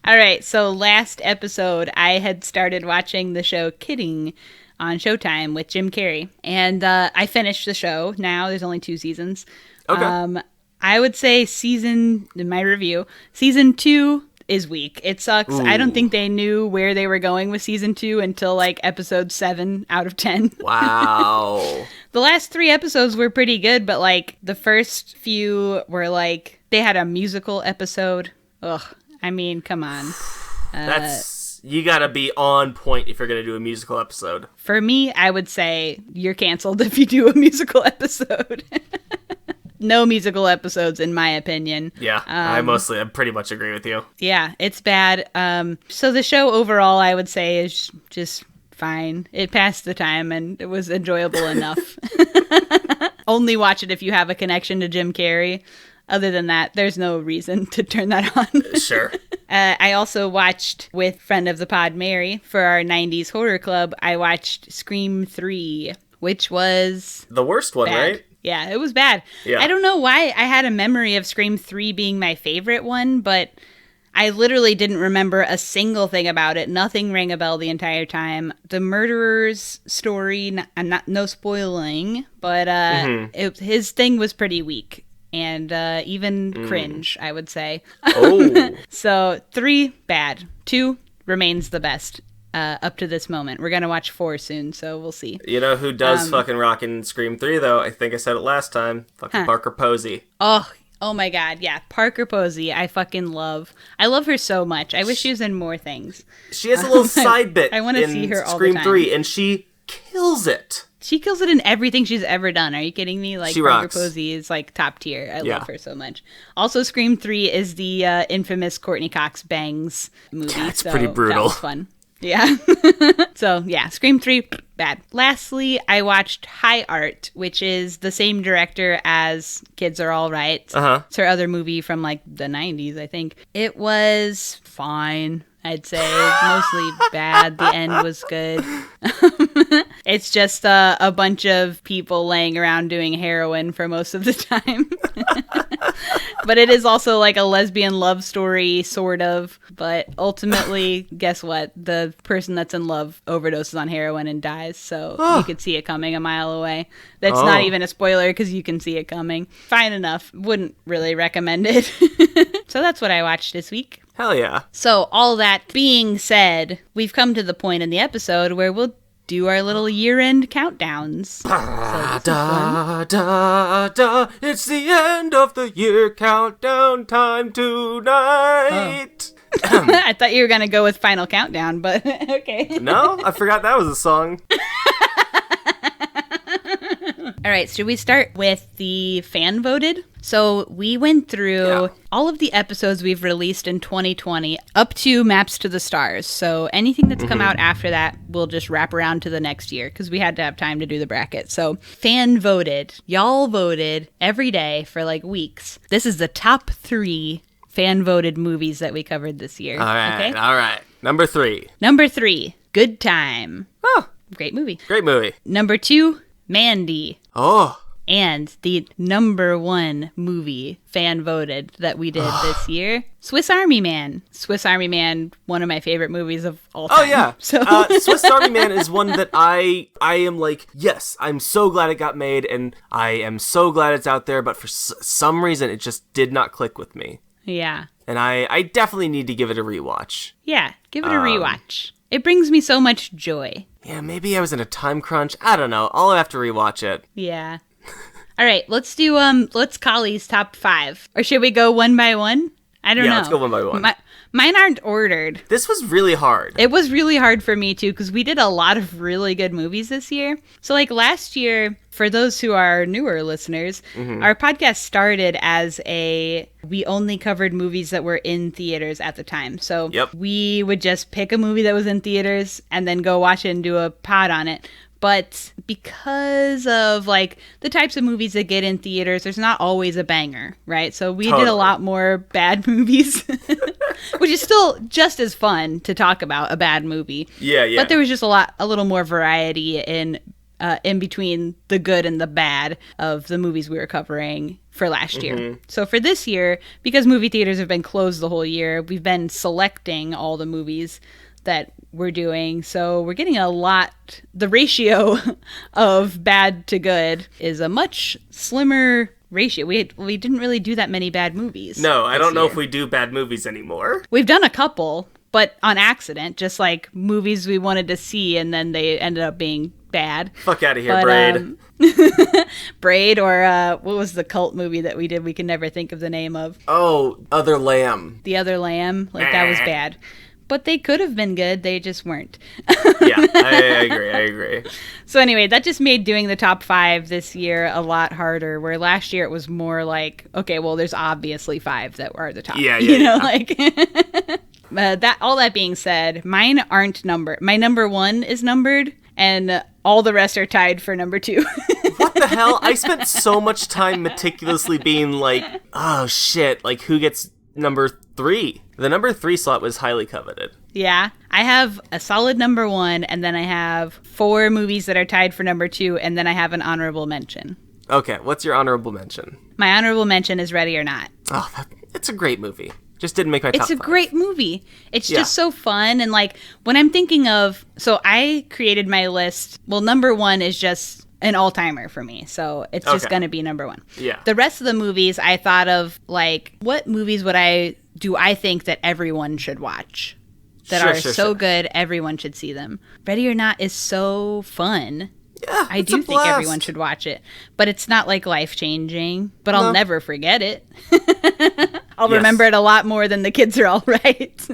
All right, so last episode, I had started watching the show Kidding on Showtime with Jim Carrey. And I finished the show now. There's only 2 seasons. Okay. I would say season 2 is weak. It sucks. Ooh. I don't think they knew where they were going with season 2 until like episode 7 out of 10. Wow. The last 3 episodes were pretty good, but like the first few were like, they had a musical episode. Ugh. I mean, come on. You gotta be on point if you're gonna do a musical episode. For me, I would say you're canceled if you do a musical episode. No musical episodes, in my opinion. Yeah, I pretty much agree with you. Yeah, it's bad. So the show overall, I would say, is just fine. It passed the time, and it was enjoyable enough. Only watch it if you have a connection to Jim Carrey. Other than that, there's no reason to turn that on. Sure. I also watched with friend of the pod, Mary, for our 90s horror club. I watched Scream 3, which was the worst one, bad. right? Yeah, it was bad. Yeah. I don't know why I had a memory of Scream 3 being my favorite one, but I literally didn't remember a single thing about it. Nothing rang a bell the entire time. The murderer's story, no spoiling, but his thing was pretty weak. And even cringe, I would say. Oh. So 3, bad. 2 remains the best up to this moment. We're going to watch 4 soon, so we'll see. You know who does fucking rock in Scream 3, though? I think I said it last time. Fucking Parker Posey. Oh my god, yeah. Parker Posey, I fucking love. I love her so much. I wish she was in more things. She has a little side bit I want to see her all Scream the time. 3, and she kills it. She kills it in everything she's ever done. Are you kidding me? Like, she Parker rocks. Posey is like top tier. I love her so much. Also, Scream 3 is the infamous Courtney Cox bangs movie. That's so pretty brutal. That was fun. Yeah. So, yeah, Scream 3, bad. Lastly, I watched High Art, which is the same director as Kids Are All Right. Uh-huh. It's her other movie from, like, the 90s, I think. It was fine, I'd say. Mostly bad. The end was good. It's just a bunch of people laying around doing heroin for most of the time. But it is also like a lesbian love story, sort of. But ultimately, guess what? The person that's in love overdoses on heroin and dies. So you could see it coming a mile away. That's not even a spoiler because you can see it coming. Fine enough. Wouldn't really recommend it. So that's what I watched this week. Hell yeah. So all that being said, we've come to the point in the episode where we'll do our little year-end countdowns. It's the end of the year, countdown time tonight. I thought you were going to go with Final Countdown, but okay. No, I forgot that was a song. All right, should we start with the fan voted? So we went through all of the episodes we've released in 2020 up to Maps to the Stars. So anything that's come out after that, we'll just wrap around to the next year because we had to have time to do the bracket. So fan voted. Y'all voted every day for like weeks. This is the top 3 fan voted movies that we covered this year. All right, okay? all right. Number 3. Number 3, Good Time. Oh, Great movie. great movie. Number 2, Mandy. Oh. And the number 1 movie fan voted that we did this year, Swiss Army Man. Swiss Army Man, one of my favorite movies of all time. Oh yeah. So Swiss Army Man is one that I am like, yes, I'm so glad it got made and I am so glad it's out there, but for some reason it just did not click with me. Yeah. And I definitely need to give it a rewatch. Yeah, give it a rewatch. It brings me so much joy. Yeah, maybe I was in a time crunch. I don't know. I'll have to rewatch it. Yeah. All right, let's do let's call these top 5. Or should we go one by one? I don't know. Yeah, let's go one by one. Mine aren't ordered. This was really hard. It was really hard for me, too, because we did a lot of really good movies this year. So, like, last year, for those who are newer listeners, our podcast started as we only covered movies that were in theaters at the time. So, we would just pick a movie that was in theaters and then go watch it and do a pod on it. But because of, like, the types of movies that get in theaters, there's not always a banger, right? So we did a lot more bad movies, which is still just as fun to talk about, a bad movie. Yeah. But there was just a little more variety in between the good and the bad of the movies we were covering for last year. So for this year, because movie theaters have been closed the whole year, we've been selecting all the movies that we're doing. So we're getting the ratio of bad to good is a much slimmer ratio. We didn't really do that many bad movies. No, I don't know year. if we do bad movies anymore. We've done a couple, but on accident, just like movies we wanted to see and then they ended up being bad. Fuck out of here, Braid. Braid, or what was the cult movie that we did we can never think of the name of? Oh, Other Lamb. The Other Lamb. Like, that was bad. But they could have been good, they just weren't. Yeah, I agree. So anyway, that just made doing the top 5 this year a lot harder, where last year it was more like, okay, well, there's obviously 5 that are the top. Yeah. Like... all that being said, mine aren't numbered. My number 1 is numbered, and all the rest are tied for number 2. What the hell? I spent so much time meticulously being like, oh shit, like who gets number 3? The number 3 slot was highly coveted. Yeah. I have a solid number 1, and then I have 4 movies that are tied for number 2, and then I have an honorable mention. Okay, what's your honorable mention? My honorable mention is Ready or Not. Oh, it's a great movie. Just didn't make my top 5. It's a great movie. It's just so fun. And like when I'm thinking of, so I created my list. Well, number 1 is just an all-timer for me. So it's just going to be number 1. Yeah. The rest of the movies I thought of, like, what movies I think that everyone should watch? That are so good, everyone should see them. Ready or Not is so fun. Yeah, I do think everyone should watch it. But it's not like life-changing. But I'll never forget it. I'll remember it a lot more than the kids are all right.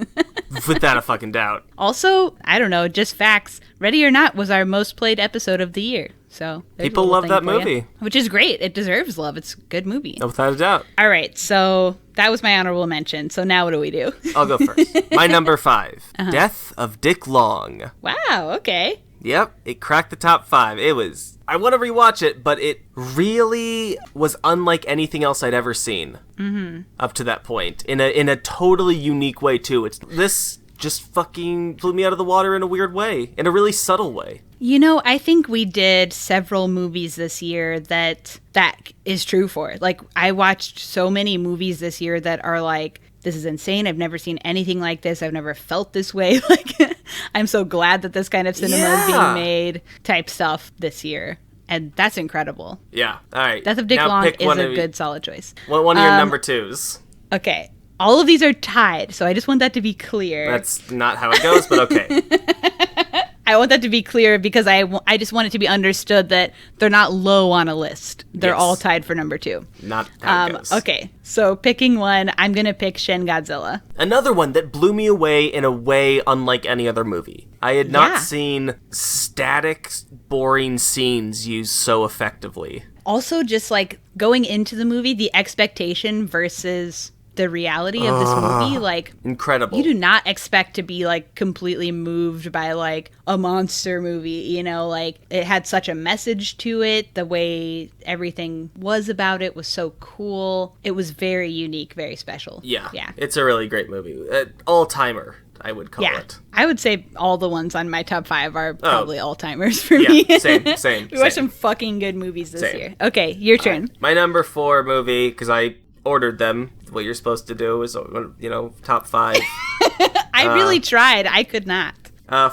Without a fucking doubt. Also, I don't know, just facts. Ready or Not was our most played episode of the year. So people love that movie. Which is great. It deserves love. It's a good movie. Without a doubt. All right, so that was my honorable mention. So now what do we do? I'll go first. My number 5. Death of Dick Long. Wow, okay. Yep, it cracked the top 5. I want to rewatch it, but it really was unlike anything else I'd ever seen up to that point. In a totally unique way, too. This just fucking blew me out of the water in a weird way. In a really subtle way. You know, I think we did several movies this year that is true for. Like, I watched so many movies this year that are like, this is insane. I've never seen anything like this. I've never felt this way. Like, I'm so glad that this kind of cinema is being made type stuff this year. And that's incredible. Yeah. All right. Death of Dick Long is a good, solid choice. One of your number 2s. Okay. All of these are tied, so I just want that to be clear. That's not how it goes, but okay. I want that to be clear because I just want it to be understood that they're not low on a list. They're all tied for number 2. Not how it goes. Okay, so picking one, I'm going to pick Shin Godzilla. Another one that blew me away in a way unlike any other movie. I had not seen static, boring scenes used so effectively. Also, just like going into the movie, the expectation versus the reality of this movie, like, incredible. You do not expect to be like completely moved by like a monster movie, you know, like it had such a message to it. The way everything was about it was so cool. It was very unique, very special. Yeah. It's a really great movie. All-timer, I would call it. I would say all the ones on my top 5 are probably all-timers for me. Same. We watched some fucking good movies this year. Okay, your turn. My number 4 movie, because I ordered them. What you're supposed to do is, top 5. I really tried. I could not.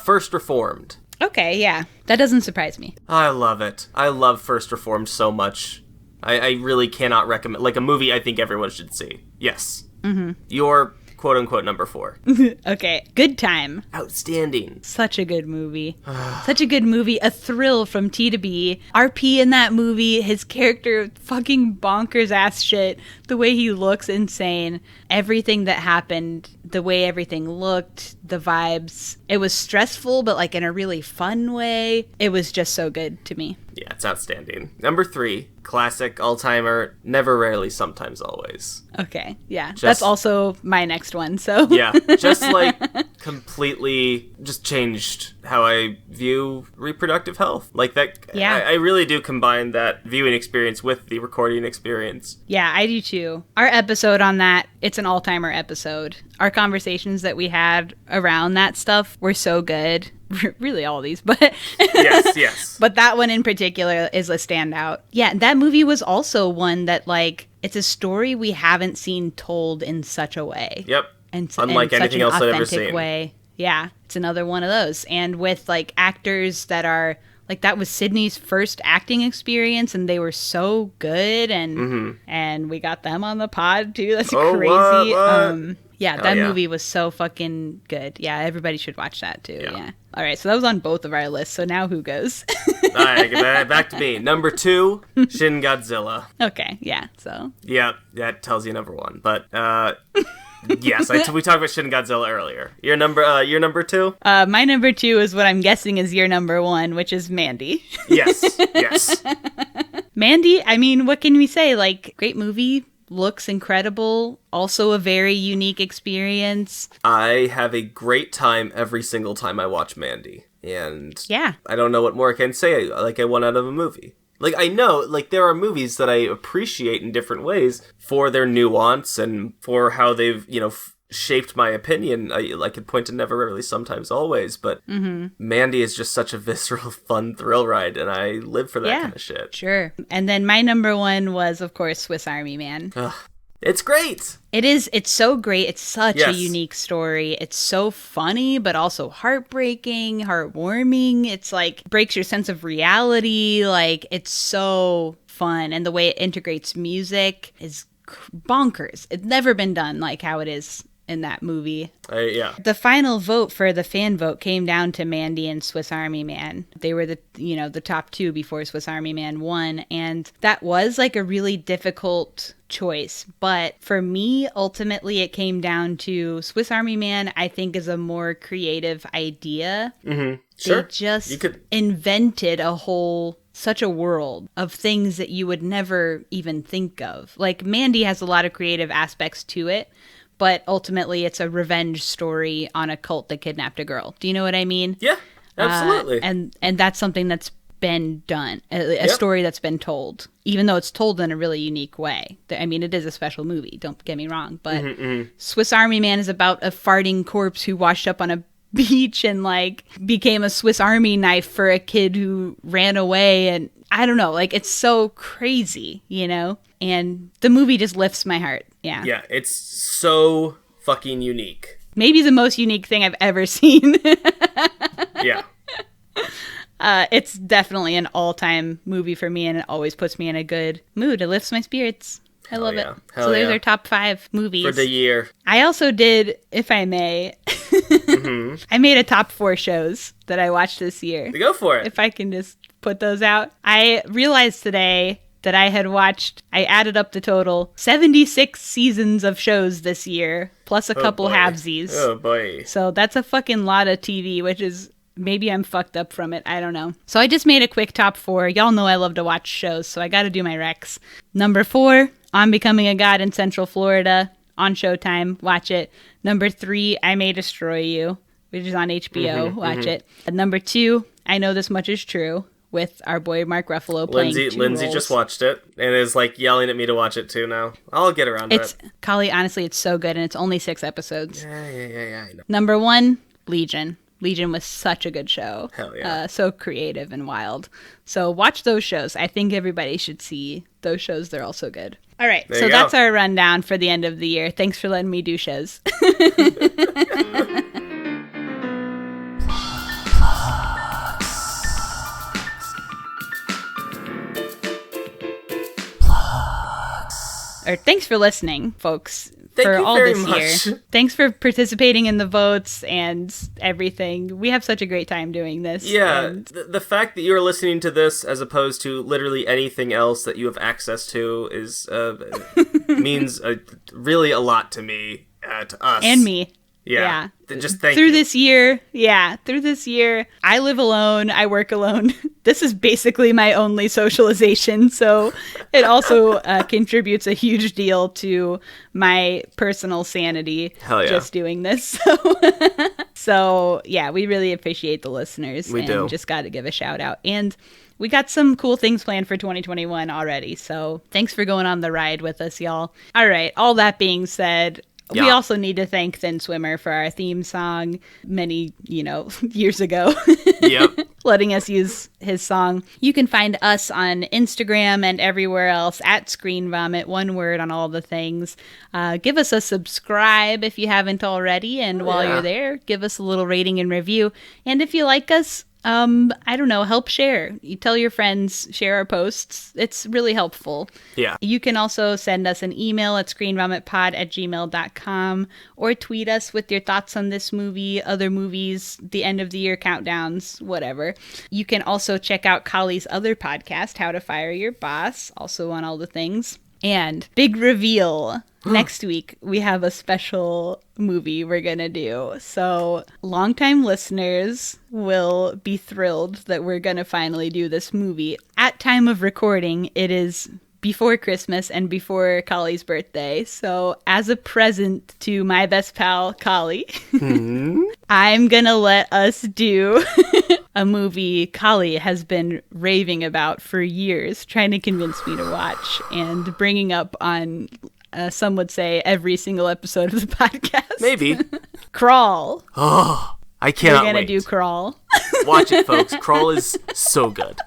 First Reformed. Okay, yeah. That doesn't surprise me. I love it. I love First Reformed so much. I really cannot recommend, like, a movie I think everyone should see. Yes. Mm-hmm. Your quote-unquote number 4. Okay. Good Time. Outstanding. Such a good movie. Such a good movie. A thrill from T to B. RP in that movie, his character, fucking bonkers ass shit. The way he looks, insane. Everything that happened, the way everything looked, the vibes. It was stressful, but like in a really fun way. It was just so good to me. Yeah, it's outstanding. Number 3, classic, all-timer, never, rarely, sometimes, always. Okay, yeah. That's also my next one, so. Yeah, just like completely just changed how I view reproductive health. Like that, yeah. I really do combine that viewing experience with the recording experience. Yeah, I do too. Our episode on that, it's an all-timer episode. Our conversations that we had around that stuff were so good. Really all these, but yes. But that one in particular is a standout. Yeah, that movie was also one that, like, it's a story we haven't seen told in such a way. Yep. And unlike anything else I've ever seen. Way. Yeah, it's another one of those. And with, like, actors that are like that was Sydney's first acting experience, and they were so good, and we got them on the pod too. That's crazy. What? Yeah, that movie was so fucking good. Yeah, everybody should watch that too. Yeah. All right, so that was on both of our lists. So now who goes? All right, back to me. Number 2, Shin Godzilla. Okay, yeah. So. Yeah, that tells you number 1. But yes, we talked about Shin Godzilla earlier. Your number 2? My number 2 is what I'm guessing is your number 1, which is Mandy. Yes. Mandy, I mean, what can we say? Like, great movie, looks incredible, also a very unique experience. I have a great time every single time I watch Mandy. And yeah, I don't know what more I can say, like I want out of a movie. Like, I know, like, there are movies that I appreciate in different ways for their nuance and for how they've, shaped my opinion. I could point to Never, Rarely, Sometimes, Always, but Mandy is just such a visceral, fun thrill ride, and I live for that kind of shit. Sure. And then my number 1 was, of course, Swiss Army Man. It's great! It's so great. It's such a unique story. It's so funny, but also heartbreaking, heartwarming. It's like, breaks your sense of reality. Like, it's so fun. And the way it integrates music is bonkers. It's never been done like how it is in that movie. The final vote for the fan vote came down to Mandy and Swiss Army Man. They were the top 2 before Swiss Army Man won, and that was like a really difficult choice. But for me, ultimately, it came down to Swiss Army Man, I think, is a more creative idea. Sure. They just invented such a world of things that you would never even think of. Like, Mandy has a lot of creative aspects to it, but ultimately it's a revenge story on a cult that kidnapped a girl. Do you know what I mean? Yeah, absolutely. And that's something that's been done, a story that's been told, even though it's told in a really unique way. I mean, it is a special movie, don't get me wrong, but Swiss Army Man is about a farting corpse who washed up on a beach and like became a Swiss Army knife for a kid who ran away, and I don't know, like, it's so crazy, and the movie just lifts my heart. Yeah, it's so fucking unique. Maybe the most unique thing I've ever seen. Yeah. It's definitely an all-time movie for me, and it always puts me in a good mood. It lifts my spirits. I love it. So there's our top 5 movies for the year. I also did, if I may, I made a top 4 shows that I watched this year. Go for it. If I can just put those out. I realized today that I added up the total, 76 seasons of shows this year, plus a couple halvesies. Oh boy. So that's a fucking lot of TV, which is, maybe I'm fucked up from it. I don't know. So I just made a quick top 4. Y'all know I love to watch shows, so I gotta do my recs. Number 4, On Becoming a God in Central Florida, on Showtime. Watch it. Number 3, I May Destroy You, which is on HBO. Watch it. Number 2, I Know This Much Is True, with our boy Mark Ruffalo playing Lindsay roles. just watched it and is like yelling at me to watch it too now. I'll get around to it. Kali, honestly, it's so good, and it's only 6 episodes. Yeah, I know. Number 1, Legion. Legion was such a good show. Hell yeah. So creative and wild. So watch those shows. I think everybody should see those shows. They're all so good. All right. So that's our rundown for the end of the year. Thanks for letting me do shows. Or thanks for listening, folks. Thank for you all very this year. much. Thanks for participating in the votes and everything. We have such a great time doing this. Yeah, and the fact that you're listening to this as opposed to literally anything else that you have access to is means really a lot to me, to us. And me. Yeah. Just thank you. Through this year, I live alone. I work alone. This is basically my only socialization. So it also contributes a huge deal to my personal sanity. Hell yeah. Just doing this. So yeah, we really appreciate the listeners. We do. Just got to give a shout out. And we got some cool things planned for 2021 already. So thanks for going on the ride with us, y'all. All right. All that being said, we also need to thank Thin Swimmer for our theme song many, years ago. Yep. Letting us use his song. You can find us on Instagram and everywhere else at ScreenVomit, one word on all the things. Give us a subscribe if you haven't already. And while you're there, give us a little rating and review. And if you like us, I don't know, help share. You tell your friends, share our posts. It's really helpful. Yeah. You can also send us an email at screenvomitpod@gmail.com or tweet us with your thoughts on this movie, other movies, the end of the year countdowns, whatever. You can also check out Kali's other podcast, How to Fire Your Boss, also on all the things. And big reveal. Next week, we have a special movie we're going to do. So longtime listeners will be thrilled that we're going to finally do this movie. At time of recording, it is before Christmas and before Kali's birthday. So as a present to my best pal, Kali, I'm going to let us do a movie Kali has been raving about for years, trying to convince me to watch and bringing up on... some would say every single episode of the podcast. Maybe. Crawl. Oh, I cannot wait. We're going to do Crawl. Watch it, folks. Crawl is so good.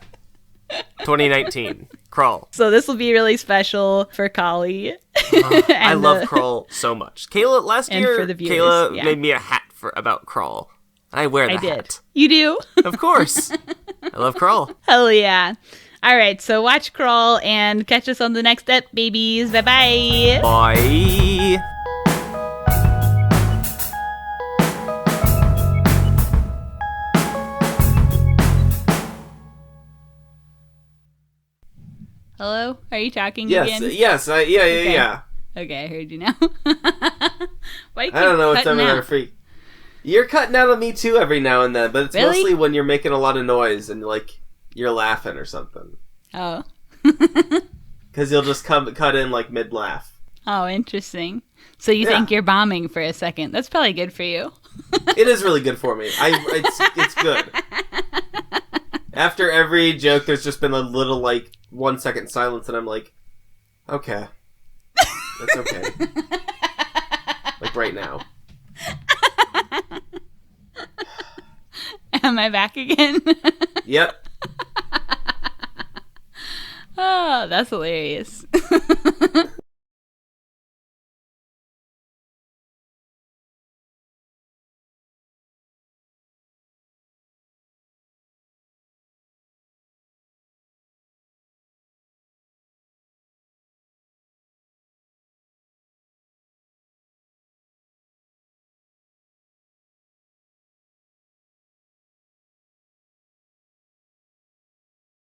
2019. Crawl. So this will be really special for Kali. I love Crawl so much. Kayla, last year, for the viewers, Kayla made me a hat about Crawl. And I wear the hat. You do? Of course. I love Crawl. Hell yeah. All right, so watch Crawl and catch us on the next step, babies. Bye-bye. Bye. Hello? Are you talking Yes, again? yes, yeah. Okay, I heard you now. Why you I don't know what's cutting over out? there, freak. You're cutting out on me too every now and then, but it's Really? mostly when you're making a lot of noise and like you're laughing or something. Oh. Because you'll just cut in like mid laugh. Oh, interesting. So you think you're bombing for a second. That's probably good for you. It is really good for me. It's good. After every joke, there's just been a little like 1 second silence, and I'm like, okay, that's okay. Like right now. Am I back again? Yep. Oh, that's hilarious.